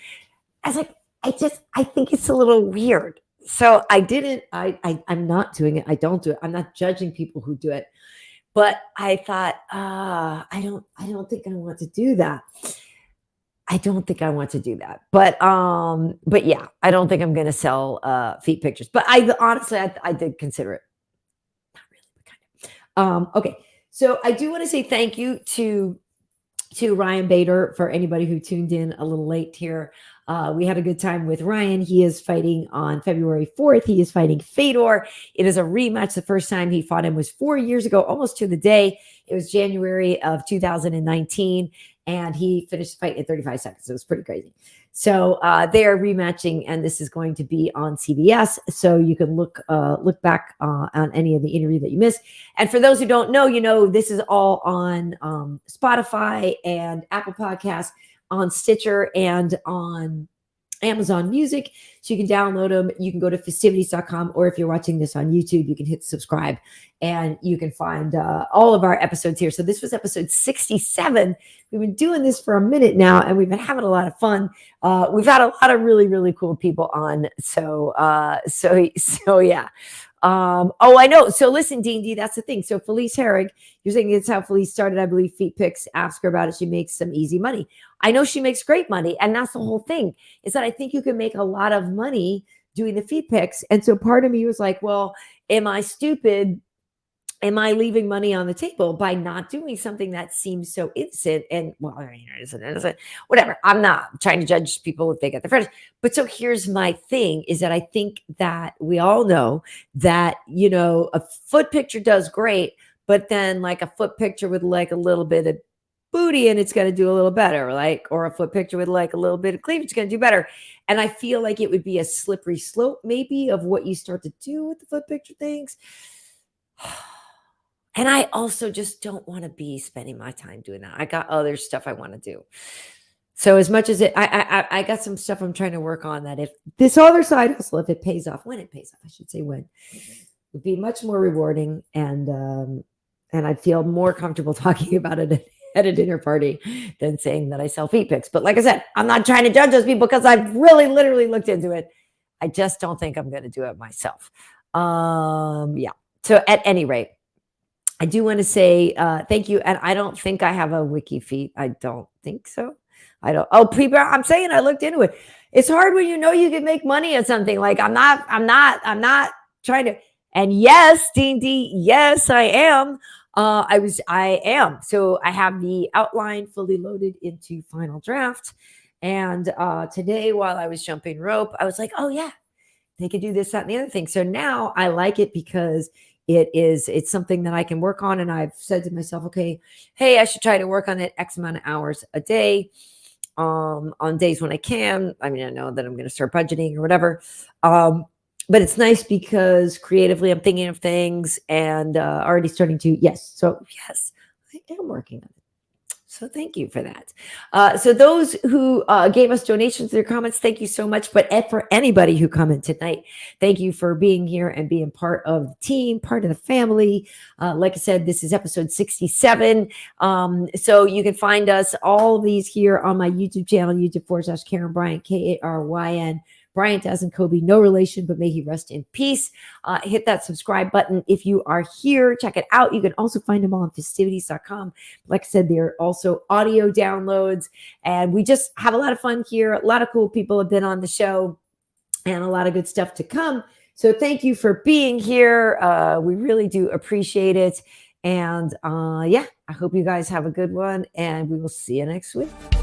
I was like, I think it's a little weird. So I didn't. I'm not doing it. I don't do it. I'm not judging people who do it. But I thought, I don't think I want to do that. I don't think I want to do that. But yeah, I don't think I'm going to sell feet pictures. But I honestly, I did consider it. Not really, but kind of. Okay, so I do want to say thank you to Ryan Bader for anybody who tuned in a little late here. We had a good time with Ryan. He is fighting on February 4th. He is fighting Fedor. It is a rematch. The first time he fought him was 4 years ago, almost to the day. It was January of 2019, and he finished the fight in 35 seconds. It was pretty crazy. So they are rematching, and this is going to be on CBS. So you can look back on any of the interview that you missed. And for those who don't know, this is all on Spotify and Apple Podcasts, on Stitcher, and on Amazon Music. So you can download them. You can go to Fistivities.com, or if you're watching this on YouTube, you can hit subscribe, and you can find all of our episodes here. So this was episode 67. We've been doing this for a minute now, and we've been having a lot of fun. We've had a lot of really, really cool people on. So yeah. Oh, I know. So listen, D&D, that's the thing. So Felice Herrig, you're saying it's how Felice started, I believe. Feet Picks. Ask her about it. She makes some easy money. I know she makes great money, and that's the whole thing. Is that I think you can make a lot of money doing the feet picks. And so part of me was like, well, am I stupid? Am I leaving money on the table by not doing something that seems so innocent? And well, innocent, whatever. I'm not trying to judge people if they get their friends. But so here's my thing is that I think that we all know that, a foot picture does great, but then like a foot picture with like a little bit of booty and it's going to do a little better, or a foot picture with like a little bit of cleavage is going to do better. And I feel like it would be a slippery slope maybe of what you start to do with the foot picture things. And I also just don't want to be spending my time doing that. I got other stuff I want to do. So as much as I got some stuff I'm trying to work on that if this other side hustle, if it pays off, when it pays off, I should say when, would be much more rewarding. And I'd feel more comfortable talking about it at a dinner party than saying that I sell feet pics. But like I said, I'm not trying to judge those people because I've really literally looked into it. I just don't think I'm going to do it myself. Yeah. So at any rate, I do want to say thank you. And I don't think I have a wiki feed. I don't think so. I don't. Oh, I'm saying I looked into it. It's hard when you know you can make money at something. Like I'm not trying to. And yes, D&D, yes, I am. I am. So I have the outline fully loaded into Final Draft. And today, while I was jumping rope, I was like, oh yeah, they could do this, that, and the other thing. So now I like it because it's something that I can work on. And I've said to myself, okay, hey, I should try to work on it X amount of hours a day on days when I can. I mean, I know that I'm going to start budgeting or whatever. But it's nice because creatively I'm thinking of things and already starting to, yes, I am working on it. So thank you for that. So those who gave us donations, their comments, thank you so much. But for anybody who commented tonight, thank you for being here and being part of the team, part of the family. Like I said, this is episode 67. So you can find us, all of these here on my YouTube channel, YouTube.com/Karyn Bryant, Karyn. Bryant as in Kobe, no relation, but may he rest in peace. Hit that subscribe button if you are here. Check it out. You can also find them all on Fistivities.com. Like I said, there are also audio downloads, and we just have a lot of fun here. A lot of cool people have been on the show, and a lot of good stuff to come. So thank you for being here. We really do appreciate it. And I hope you guys have a good one, and we will see you next week.